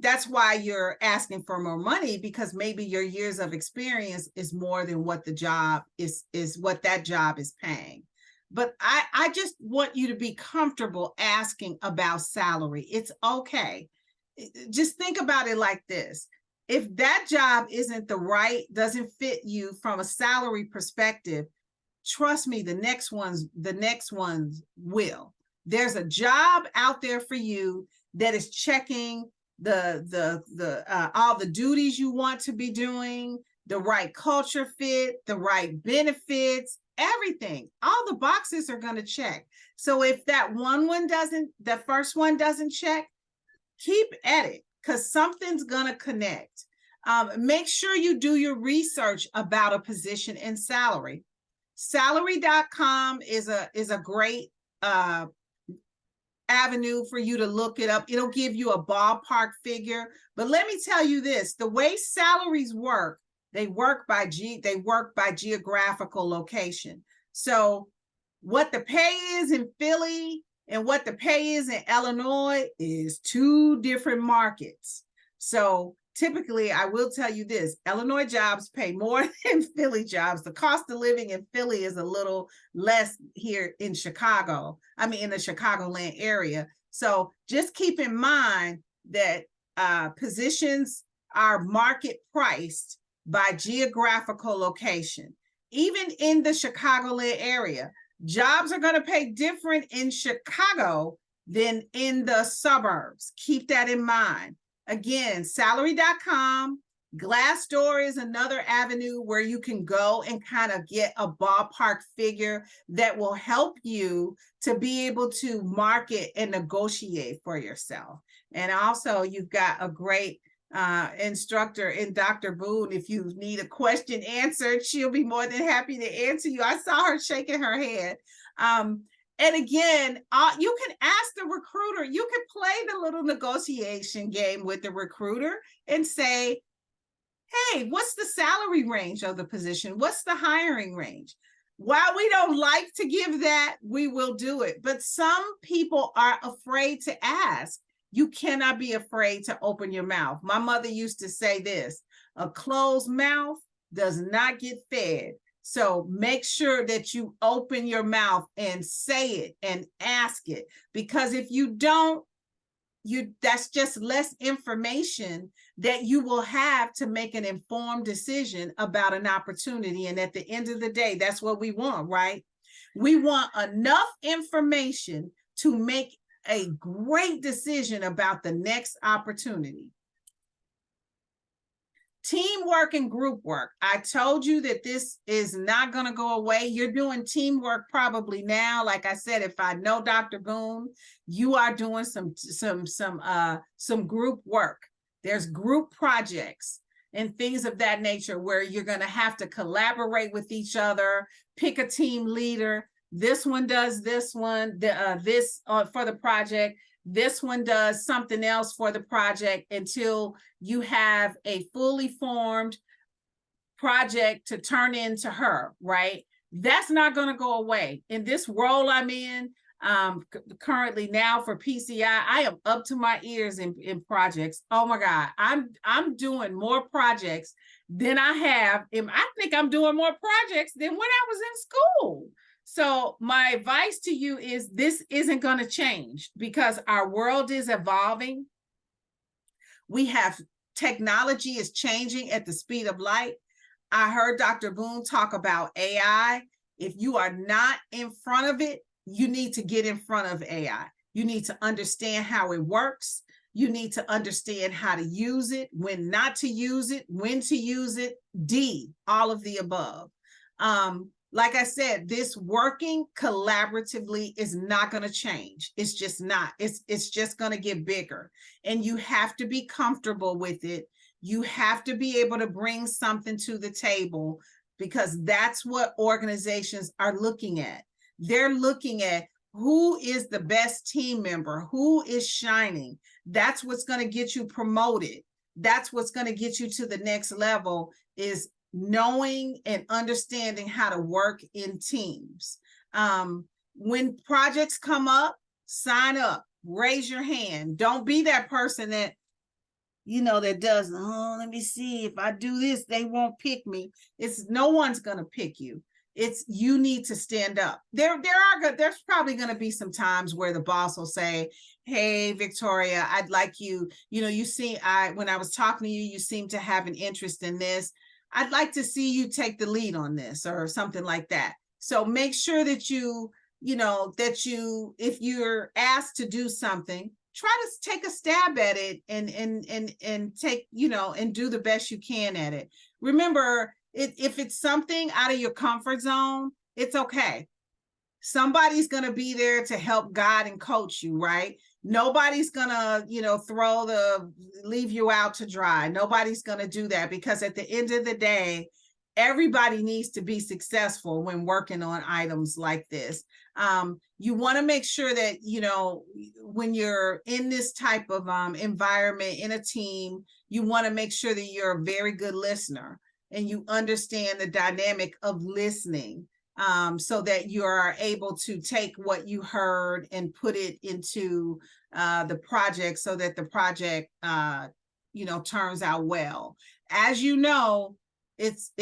that's why you're asking for more money, because maybe your years of experience is more than what the job is what that job is paying. But I just want you to be comfortable asking about salary. It's okay. Just think about it like this. If that job doesn't fit you from a salary perspective, trust me, the next ones will. There's a job out there for you that is checking all the duties you want to be doing, the right culture fit, the right benefits, everything. All the boxes are going to check. So if the first one doesn't check, keep at it, because something's going to connect. Make sure you do your research about a position and salary. Salary.com is a great avenue for you to look it up. It'll give you a ballpark figure. But let me tell you this, the way salaries work, they work by geographical location. So what the pay is in Philly and what the pay is in Illinois is two different markets. So typically, I will tell you this, Illinois jobs pay more than Philly jobs. The cost of living in Philly is a little less here in Chicago. In the Chicagoland area. So just keep in mind that positions are market priced by geographical location. Even in the Chicagoland area, jobs are going to pay different in Chicago than in the suburbs. Keep that in mind. Again, salary.com, Glassdoor is another avenue where you can go and kind of get a ballpark figure that will help you to be able to market and negotiate for yourself. And also, you've got a great instructor in Dr. Boone. If you need a question answered, she'll be more than happy to answer you. I saw her shaking her head. And again, you can ask the recruiter, you can play the little negotiation game with the recruiter and say, hey, what's the salary range of the position? What's the hiring range? While we don't like to give that, we will do it. But some people are afraid to ask. You cannot be afraid to open your mouth. My mother used to say this, a closed mouth does not get fed. So make sure that you open your mouth and say it and ask it, because if you don't, that's just less information that you will have to make an informed decision about an opportunity. And at the end of the day, that's what we want, right? We want enough information to make a great decision about the next opportunity. Teamwork and group work. I told you that this is not going to go away. You're doing teamwork probably now. Like I said, if I know Dr. Boone, you are doing some group work. There's group projects and things of that nature where you're going to have to collaborate with each other, pick a team leader. This one does this one, this for the project. This one does something else for the project until you have a fully formed project to turn into her, right? That's not going to go away. In this role I'm in currently now for PCI, I am up to my ears in projects. Oh my God, I'm doing more projects than I have. I think I'm doing more projects than when I was in school. So my advice to you is this isn't going to change because our world is evolving. We have technology is changing at the speed of light. I heard Dr. Boone talk about AI. If you are not in front of it, you need to get in front of AI. You need to understand how it works. You need to understand how to use it, when not to use it, when to use it, all of the above. Like I said, this working collaboratively is not going to change. It's just not. It's just going to get bigger. And you have to be comfortable with it. You have to be able to bring something to the table because that's what organizations are looking at. They're looking at who is the best team member, who is shining. That's what's going to get you promoted. That's what's going to get you to the next level is knowing and understanding how to work in teams. When projects come up, sign up, raise your hand. Don't be that person that, that does, let me see, if I do this, they won't pick me. No one's going to pick you. You need to stand up. There's probably going to be some times where the boss will say, hey, Victoria, I'd like you, when I was talking to you, you seem to have an interest in this. I'd like to see you take the lead on this or something like that. So make sure that if you're asked to do something, try to take a stab at it and take, and do the best you can at it. Remember, if it's something out of your comfort zone, it's okay. Somebody's going to be there to help guide and coach you, right? Nobody's going to, leave you out to dry. Nobody's going to do that because at the end of the day, everybody needs to be successful when working on items like this. You want to make sure that, when you're in this type of environment in a team, you want to make sure that you're a very good listener and you understand the dynamic of listening. So that you are able to take what you heard and put it into the project so that the project, turns out well. As you know, it's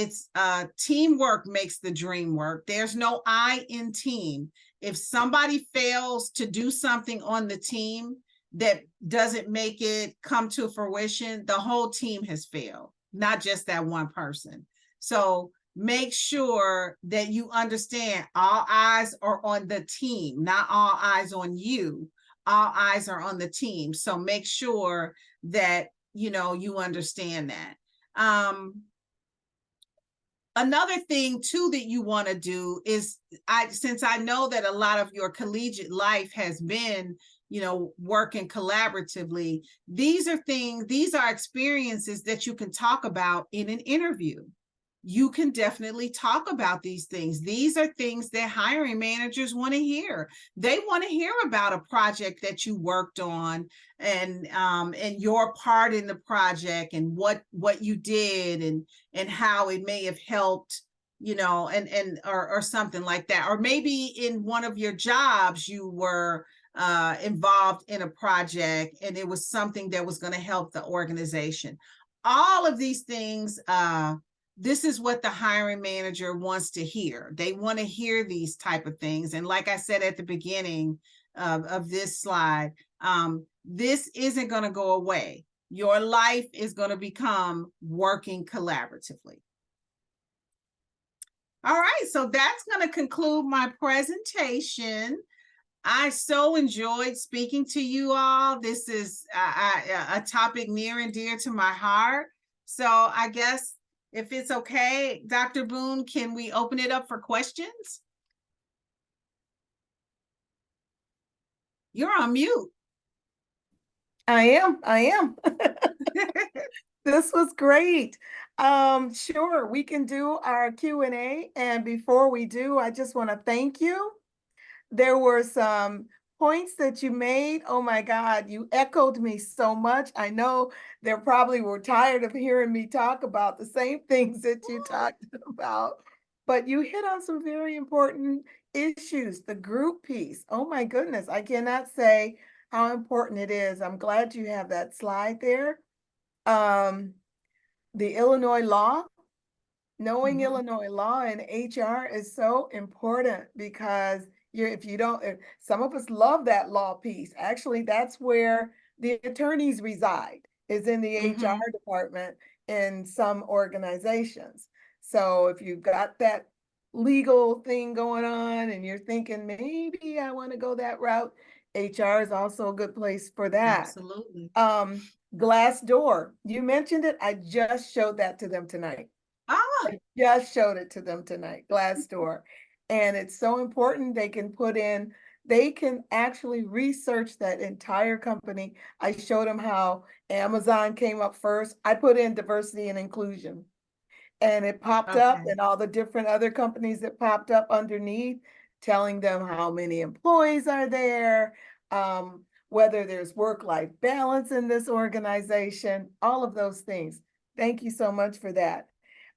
teamwork makes the dream work. There's no I in team. If somebody fails to do something on the team that doesn't make it come to fruition, the whole team has failed, not just that one person. So make sure that you understand all eyes are on the team, not all eyes on you. All eyes are on the team. So make sure that, you understand that. Another thing too that you want to do is, since I know that a lot of your collegiate life has been, working collaboratively. These are experiences that you can talk about in an interview. You can definitely talk about these things. These are things that hiring managers want to hear. They want to hear about a project that you worked on, and your part in the project, and what you did, and how it may have helped, or something like that. Or maybe in one of your jobs you were involved in a project, and it was something that was going to help the organization. All of these things, this is what the hiring manager wants to hear. They want to hear these type of things. And like I said at the beginning of this slide, this isn't going to go away. Your life is going to become working collaboratively. All right, so that's going to conclude my presentation. I so enjoyed speaking to you all. This is a topic near and dear to my heart. So I guess, if it's okay, Dr. Boone, can we open it up for questions? You're on mute. I am. This was great. Sure, we can do our Q&A. And before we do, I just want to thank you. There were some points that you made. Oh my God, you echoed me so much. I know they probably were tired of hearing me talk about the same things that you talked about, but you hit on some very important issues. The group piece. Oh my goodness, I cannot say how important it is. I'm glad you have that slide there. The Illinois law. Knowing Illinois law and HR is so important, because if you don't, some of us love that law piece. Actually, that's where the attorneys reside, is in the HR department in some organizations. So if you've got that legal thing going on and you're thinking, maybe I want to go that route, HR is also a good place for that. Absolutely. Glassdoor, you mentioned it. I just showed that to them tonight. I just showed it to them tonight, Glassdoor. And it's so important. They can actually research that entire company. I showed them how Amazon came up first. I put in diversity and inclusion, and it popped up, and all the different other companies that popped up underneath, telling them how many employees are there, whether there's work-life balance in this organization, all of those things. Thank you so much for that.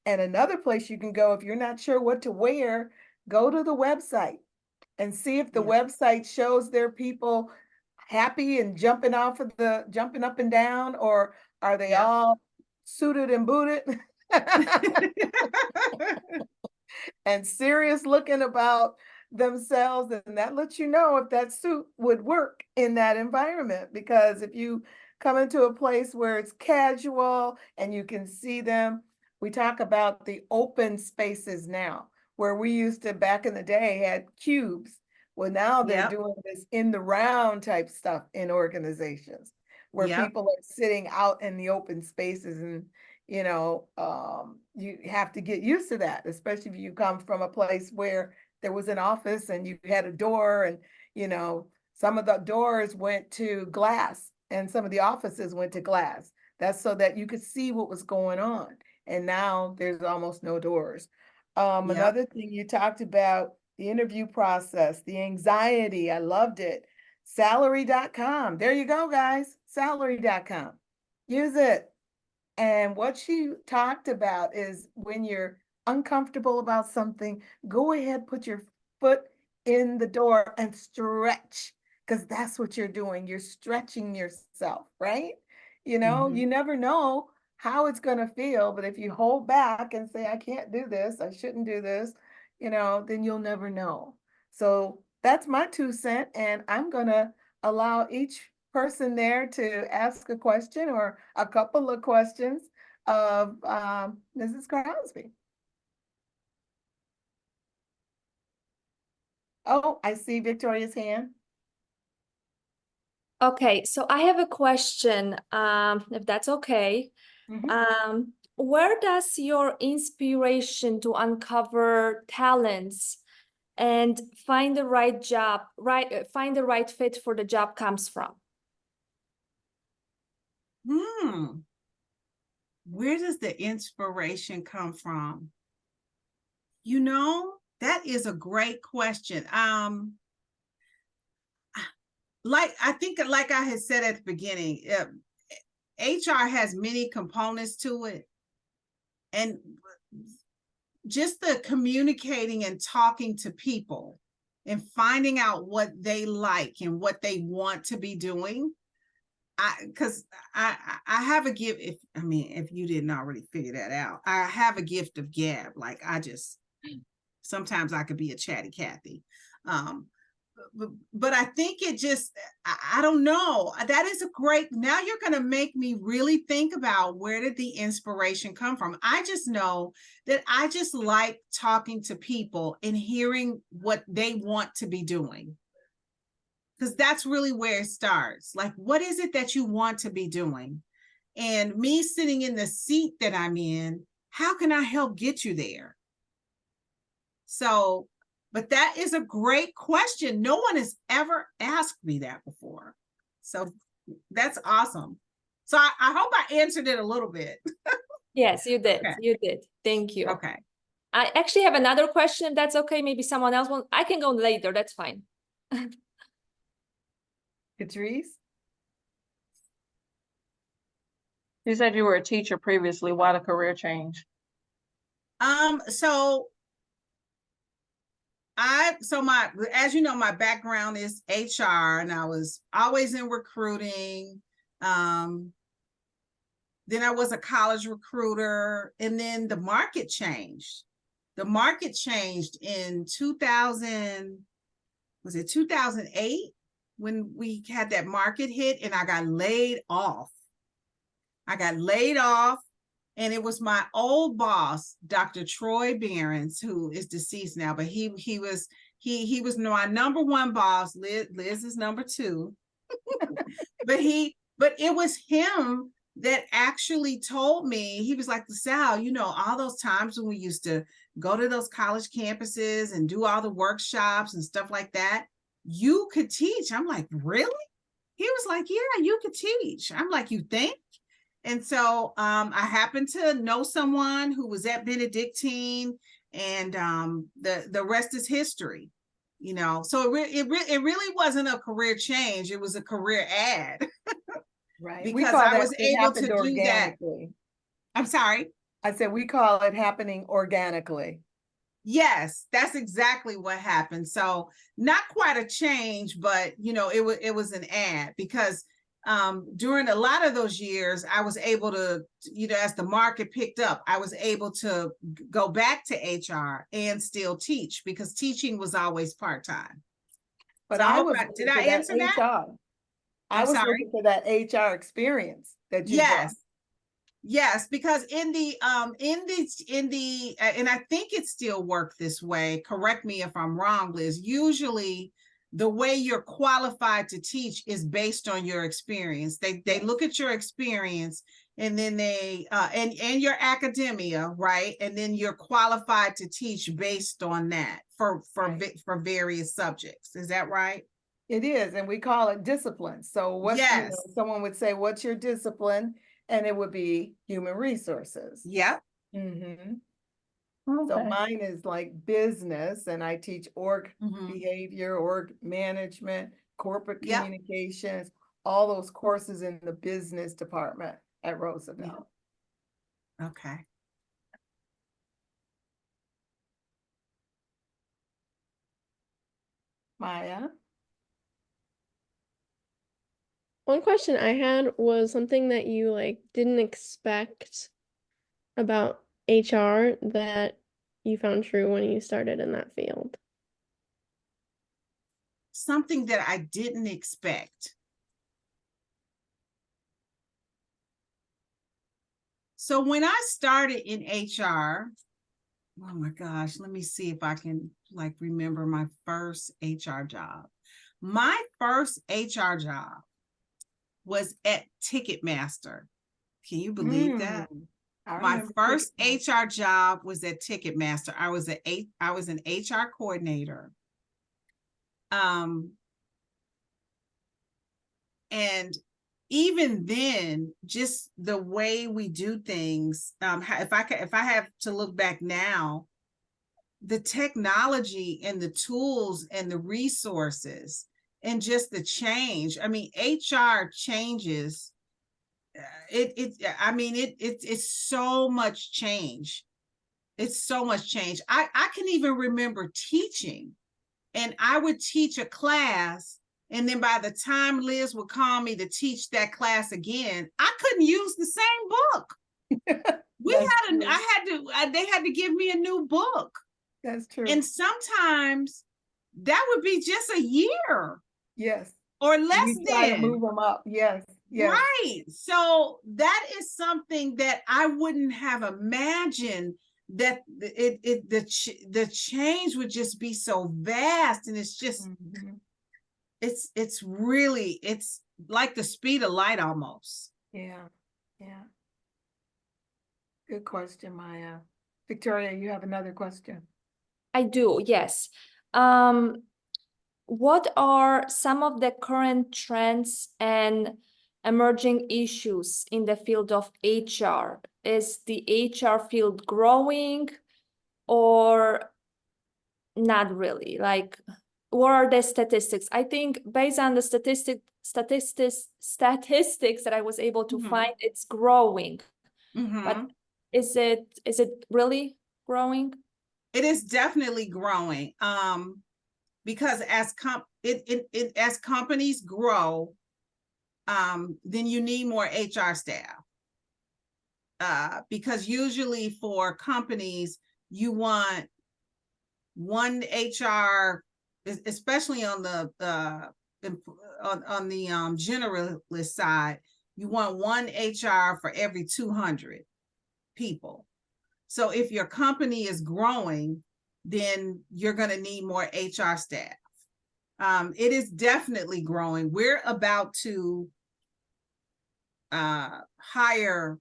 And another place you can go, if you're not sure what to wear, go to the website and see if the website shows their people happy and jumping up and down, or are they all suited and booted and serious looking about themselves. And that lets you know if that suit would work in that environment. Because if you come into a place where it's casual and you can see them, we talk about the open spaces now, where we used to, back in the day, had cubes. Well, now they're doing this in the round type stuff in organizations, where people are sitting out in the open spaces. And, you have to get used to that, especially if you come from a place where there was an office and you had a door, and, some of the doors went to glass and some of the offices went to glass. That's so that you could see what was going on. And now there's almost no doors. Another thing you talked about, the interview process, the anxiety. I loved it. Salary.com. There you go, guys. Salary.com. Use it. And what she talked about is, when you're uncomfortable about something, go ahead, put your foot in the door and stretch, because that's what you're doing. You're stretching yourself, right? You never know how it's going to feel, but if you hold back and say, I can't do this, I shouldn't do this, then you'll never know. So that's my 2 cents. And I'm going to allow each person there to ask a question or a couple of questions of Mrs. Crosby. Oh, I see Victoria's hand. Okay, so I have a question, if that's okay. Where does your inspiration to uncover talents and find the right job, find the right fit for the job comes from? Where does the inspiration come from? You know, that is a great question. Like I think, like I had said at the beginning, HR has many components to it, and just the communicating and talking to people and finding out what they like and what they want to be doing. Because I have a gift. If you didn't already figure that out, I have a gift of gab. Like sometimes I could be a chatty Cathy. But I think it just, I don't know. That is a great, now you're going to make me really think about where did the inspiration come from. I just know that I just like talking to people and hearing what they want to be doing. Because that's really where it starts. Like, what is it that you want to be doing? And me sitting in the seat that I'm in, how can I help get you there? So, but that is a great question. No one has ever asked me that before. So that's awesome. So I hope I answered it a little bit. Yes, you did. Okay. You did. Thank you. Okay. I actually have another question, if that's okay. Maybe someone else wants. I can go later. That's fine. Patrice? You said you were a teacher previously. Why the career change? So as you know, my background is HR, and I was always in recruiting. Then I was a college recruiter, and then the market changed. The market changed in 2008 when we had that market hit, and I got laid off. And it was my old boss, Dr. Troy Behrens, who is deceased now, but he was my number one boss. Liz is number two. but it was him that actually told me, he was like, LaSalle, you know, all those times when we used to go to those college campuses and do all the workshops and stuff like that, you could teach. I'm like, really? He was like, yeah, you could teach. I'm like, you think? And so I happened to know someone who was at Benedictine, and the rest is history, you know. So it really wasn't a career change. It was a career add. Right. Because I was able to do that. I'm sorry. I said, we call it happening organically. Yes, that's exactly what happened. So not quite a change, but you know, it was an ad, because during a lot of those years, I was able to, you know, as the market picked up, I was able to go back to HR and still teach, because teaching was always part-time. But So did I answer that? HR. I was looking for that HR experience that you brought. Yes, because in the and I think it still worked this way. Correct me if I'm wrong, Liz. Usually the way you're qualified to teach is based on your experience. They look at your experience, and then they and your academia, right? And then you're qualified to teach based on that for various subjects. Is that right? It is, and we call it discipline. So what, you know, someone would say, what's your discipline? And it would be human resources. Yep. Mm-hmm. Okay. So mine is like business, and I teach org behavior, org management, corporate communications, all those courses in the business department at Roosevelt. Okay. Maya? One question I had was something that you like didn't expect about HR that you found true when you started in that field. Something that I didn't expect. So when I started in HR, oh my gosh, let me see if I can like remember my first HR job. My first HR job was at Ticketmaster. Can you believe that? I My remember first Ticketmaster. HR job was at Ticketmaster. I was an HR coordinator. And even then, just the way we do things, if I have to look back now, the technology and the tools and the resources and just the change. I mean, HR changes. It's so much change. It's so much change. I can even remember teaching, and I would teach a class, and then by the time Liz would call me to teach that class again, I couldn't use the same book. They had to give me a new book. That's true. And sometimes that would be just a year. Yes. Or less You try to than. move them up. Yes. Yes. Right. So that is something that I wouldn't have imagined, that the change would just be so vast. And it's just, it's really, it's like the speed of light almost. Yeah. Yeah. Good question, Maya. Victoria, you have another question? I do, yes. What are some of the current trends and emerging issues in the field of HR? Is the HR field growing or not really? Like, what are the statistics? I think based on the statistics that I was able to find, it's growing. But is it really growing? It is definitely growing. Because as companies grow, then you need more HR staff. Because usually for companies, you want one HR, especially on the generalist side, you want one HR for every 200 people. So if your company is growing, then you're going to need more HR staff. It is definitely growing. We're about to hire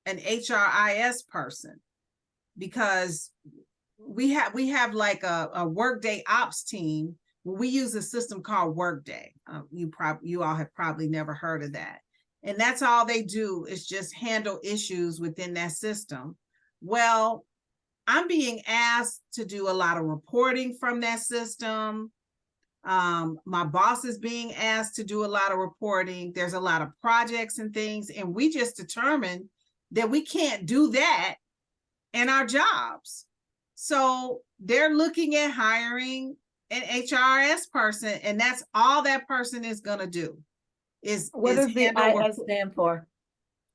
an HRIS person, because we have like a Workday ops team. We use a system called Workday. You all have probably never heard of that. And that's all they do, is just handle issues within that system. Well, I'm being asked to do a lot of reporting from that system. My boss is being asked to do a lot of reporting. There's a lot of projects and things, and we just determined that we can't do that in our jobs. So they're looking at hiring an HRS person, and that's all that person is going to do. What does the IS stand for?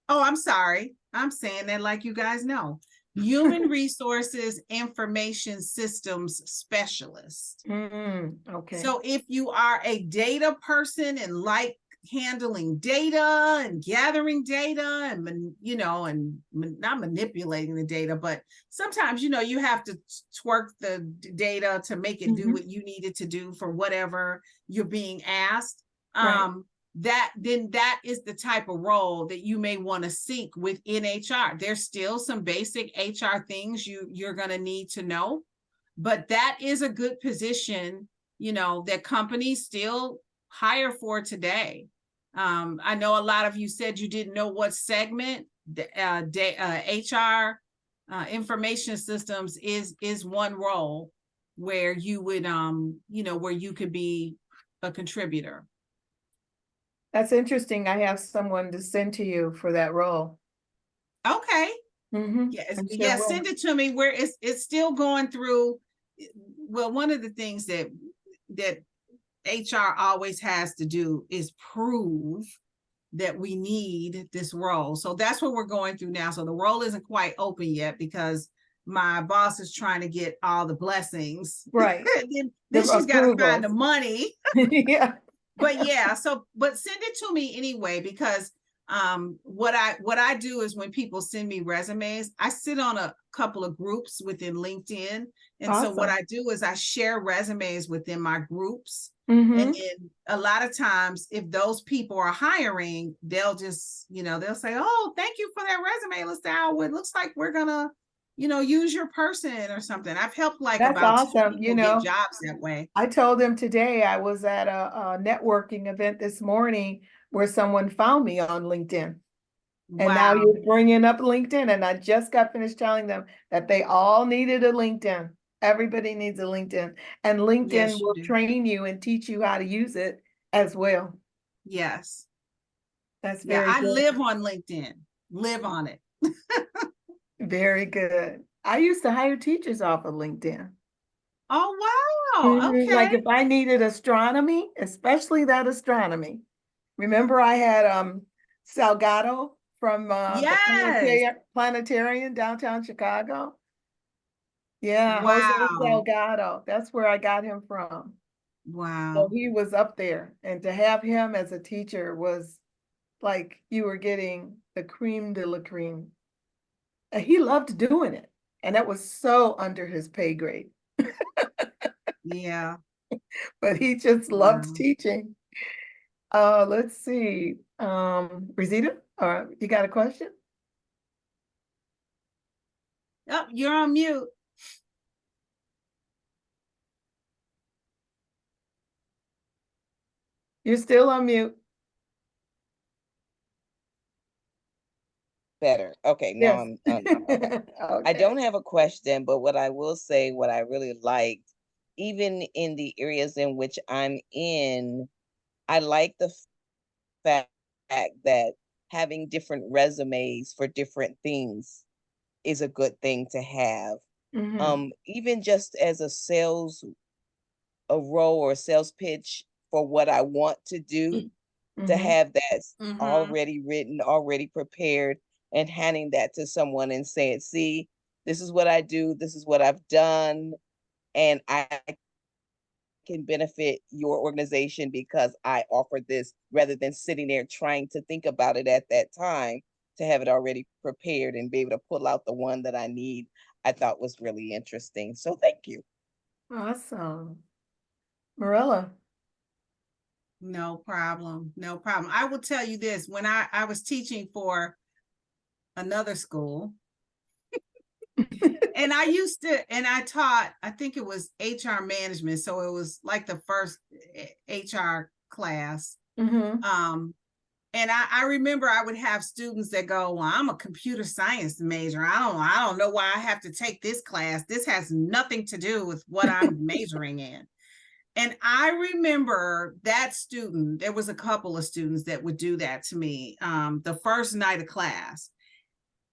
Oh, I'm sorry. I'm saying that like you guys know. Human Resources Information Systems Specialist. Okay. So if you are a data person and like handling data and gathering data and, not manipulating the data, but sometimes, you have to twerk the data to make it do what you need it to do for whatever you're being asked. Right. That is the type of role that you may want to seek within HR. There's still some basic HR things you're going to need to know, but that is a good position, that companies still hire for today. I know a lot of you said you didn't know what segment HR information systems is one role where you would where you could be a contributor. That's interesting. I have someone to send to you for that role. Okay. Yes, Yes, send it to me. Where it's still going through. Well, one of the things that HR always has to do is prove that we need this role. So that's what we're going through now. So the role isn't quite open yet because my boss is trying to get all the blessings. Right. then she's got to find the money. Yeah. But send it to me anyway, because what I do is when people send me resumes, I sit on couple of groups within LinkedIn. And so what Awesome. I do is I share resumes within my groups. Mhm. And then a lot of times, if those people are hiring, they'll just, they'll say, oh, thank you for that resume, LaSalle. It looks like we're gonna, use your person or something. I've helped like That's about 2 awesome. people get jobs that way. I told them today I was at a networking event this morning where someone found me on LinkedIn. And now Wow. you're bringing up LinkedIn, and I just got finished telling them that they all needed a LinkedIn. Everybody needs a LinkedIn, and LinkedIn Yes, you will do. train you and teach you how to use it as well. Yes. That's Yeah, very I good. live on LinkedIn. Live on it. Very good. I used to hire teachers off of LinkedIn. Oh, wow. Mhm. Like Okay. if I needed astronomy, especially that astronomy. Remember I had Salgado from the Yes. planetarium downtown Chicago? Yeah, Jose Wow. Salgado. That's where I got him from. So Wow. he was up there. And to have him as a teacher was like you were getting the cream de la cream. And he loved doing it. And that was so under his pay grade. Yeah. But he just loved Wow. teaching. Let's see. Rosita, you got a question? Oh, you're on mute. You're still on mute. Better. Okay, now Yes. I'm okay. I Okay. don't have a question, but what I will say, what I really liked, even in the areas in which I'm in, I like the fact that having different resumes for different things is a good thing to have. Mhm. Even just as a role or a sales pitch for what I want to do, to Mhm. have that Mm-hmm. already written, already prepared, and handing that to someone and saying, see, this is what I do, this is what I've done, and I can benefit your organization because I offer this, rather than sitting there trying to think about it at that time, to have it already prepared and be able to pull out the one that I need, I thought was really interesting. So thank you. Awesome. Marilla. No problem. No problem. I will tell you this. When I was teaching for another school, and I taught, I think it was HR management. So it was like the first HR class. Mhm. And I remember I would have students that go, well, I'm a computer science major. I don't know why I have to take this class. This has nothing to do with what I'm majoring in. And I remember that student, there was a couple of students that would do that to me the first night of class.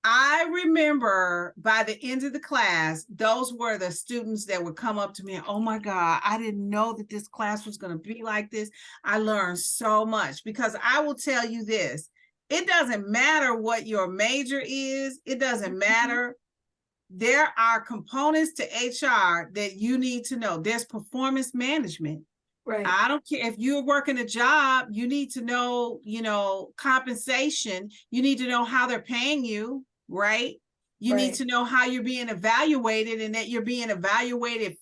I remember by the end of the class, those were the students that would come up to me and, oh my God, I didn't know that this class was going to be like this. I learned so much, because I will tell you this, it doesn't matter what your major is. It doesn't matter. There are components to HR that you need to know. There's performance management. Right. I don't care if you're working a job, you need to know, compensation. You need to know how they're paying you, right? You need to know how you're being evaluated and that you're being evaluated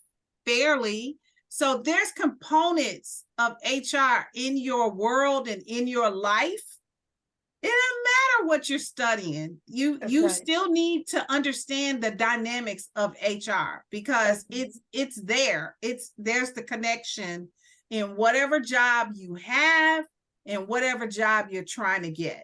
fairly. So there's components of HR in your world and in your life. It doesn't matter what you're studying. You still need to understand the dynamics of HR, because it's there. There's the connection in whatever job you have and whatever job you're trying to get.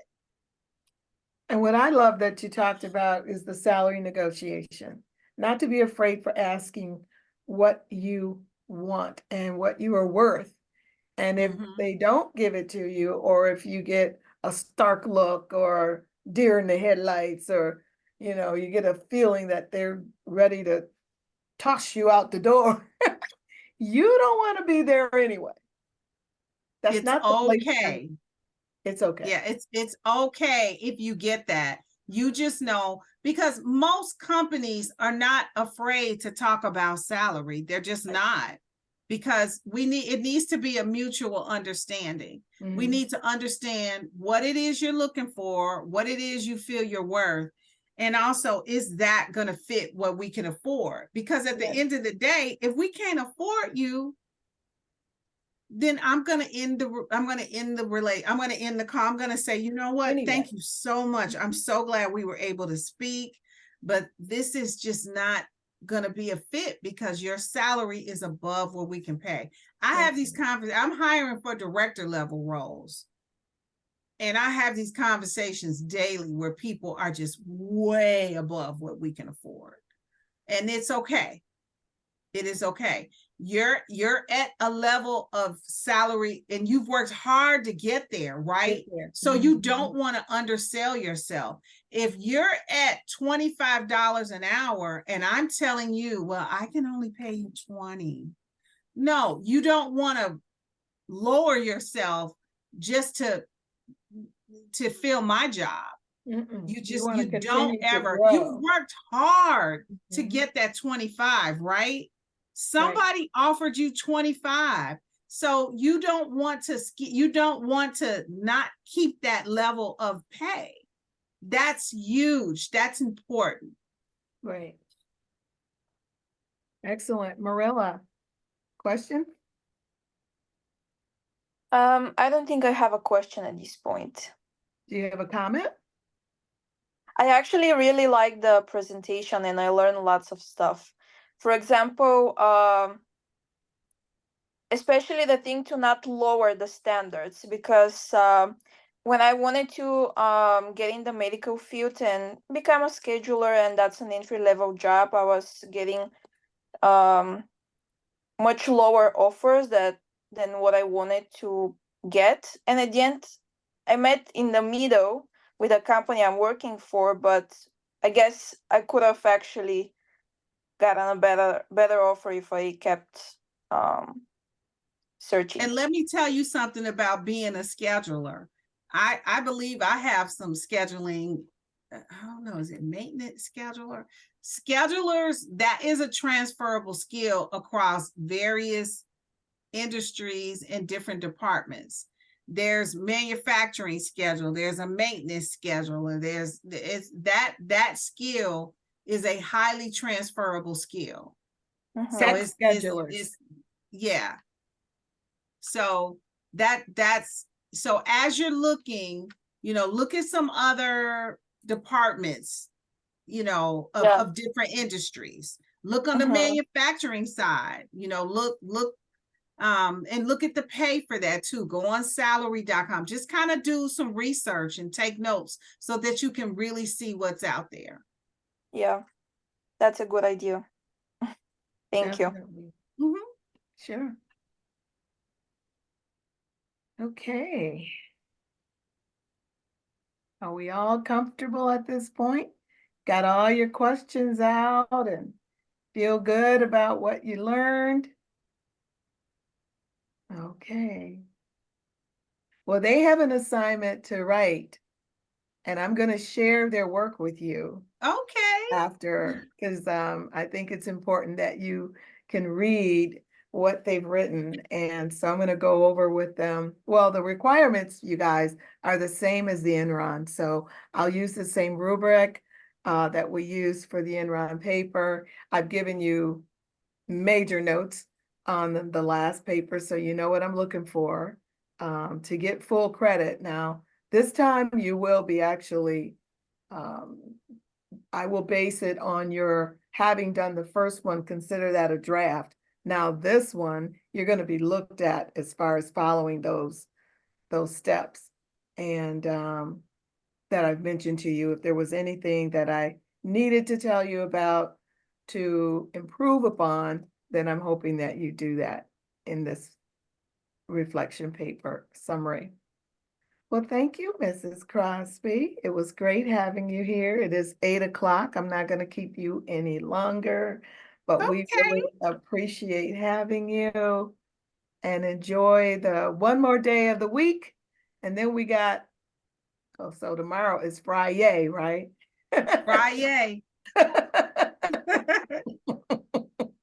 And what I love that you talked about is the salary negotiation. Not to be afraid for asking what you want and what you are worth. And if they don't give it to you, or if you get a stark look or deer in the headlights, or you get a feeling that they're ready to toss you out the door, you don't want to be there anyway. That's It's not the place. okay. It's okay. Yeah, it's okay if you get that. You just know, because most companies are not afraid to talk about salary. They're just not, because it needs to be a mutual understanding. We need to understand what it is you're looking for, what it is you feel you're worth. And also, is that going to fit what we can afford? Because at the Yes. end of the day, if we can't afford you, then I'm going to end the call. I'm going to say, you know what? Anyway. Thank you so much. I'm so glad we were able to speak, but this is just not going to be a fit because your salary is above what we can pay. I have these conversations. I'm hiring for director level roles. And I have these conversations daily where people are just way above what we can afford. And it's okay. It is okay. You're at a level of salary and you've worked hard to get there, right? So you don't want to undersell yourself. If you're at $25 an hour and I'm telling you, well, I can only pay you 20. No, you don't want to lower yourself just to fill my job. You don't ever, you've worked hard to get that 25, right? Somebody offered you 25. So you don't want to not keep that level of pay. That's huge. That's important. Right. Excellent. Marilla, question? I don't think I have a question at this point. Do you have a comment? I actually really like the presentation and I learned lots of stuff. For example, especially the thing to not lower the standards, because when I wanted to get in the medical field and become a scheduler, and that's an entry-level job, I was getting much lower offers than what I wanted to get. And at the end, I met in the middle with a company I'm working for, but I guess I could have actually gotten a better offer if I kept searching. And let me tell you something about being a scheduler. I believe I have some scheduling, I don't know, is it maintenance scheduler? Schedulers, that is a transferable skill across various industries and different departments. There's manufacturing schedule, there's a maintenance scheduler, that skill is a highly transferable skill. So it's schedulers. Yeah. So that's so as you're looking, look at some other departments, of different industries. Look on the manufacturing side, look and look at the pay for that too. Go on salary.com. Just kind of do some research and take notes so that you can really see what's out there. Yeah, that's a good idea. Thank you. Sure. Okay. Are we all comfortable at this point? Got all your questions out and feel good about what you learned? Okay. Well, they have an assignment to write, and I'm going to share their work with you. Okay. After, because I think it's important that you can read what they've written. And so I'm going to go over with them. Well, the requirements, you guys, are the same as the Enron. So I'll use the same rubric that we use for the Enron paper. I've given you major notes on the last paper, so you know what I'm looking for to get full credit. Now, this time you will be actually, I will base it on your having done the first one, consider that a draft. Now this one, you're going to be looked at as far as following those steps. And that I've mentioned to you, if there was anything that I needed to tell you about to improve upon, then I'm hoping that you do that in this reflection paper summary. Well, thank you, Mrs. Crosby. It was great having you here. It is 8 o'clock. I'm not going to keep you any longer, but we really appreciate having you and enjoy the one more day of the week. And then we got, so tomorrow is Friday, right? Friday.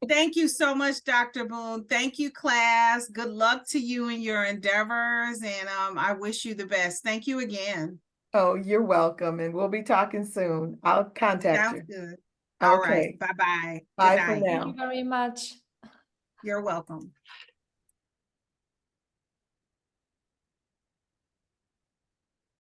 Thank you so much, Dr. Boone. Thank you, class. Good luck to you in your endeavors, and I wish you the best. Thank you again. Oh, you're welcome, and we'll be talking soon. I'll contact Sounds you. good. All right. Okay, Bye-bye. Good bye for night. now. Thank you very much. You're welcome.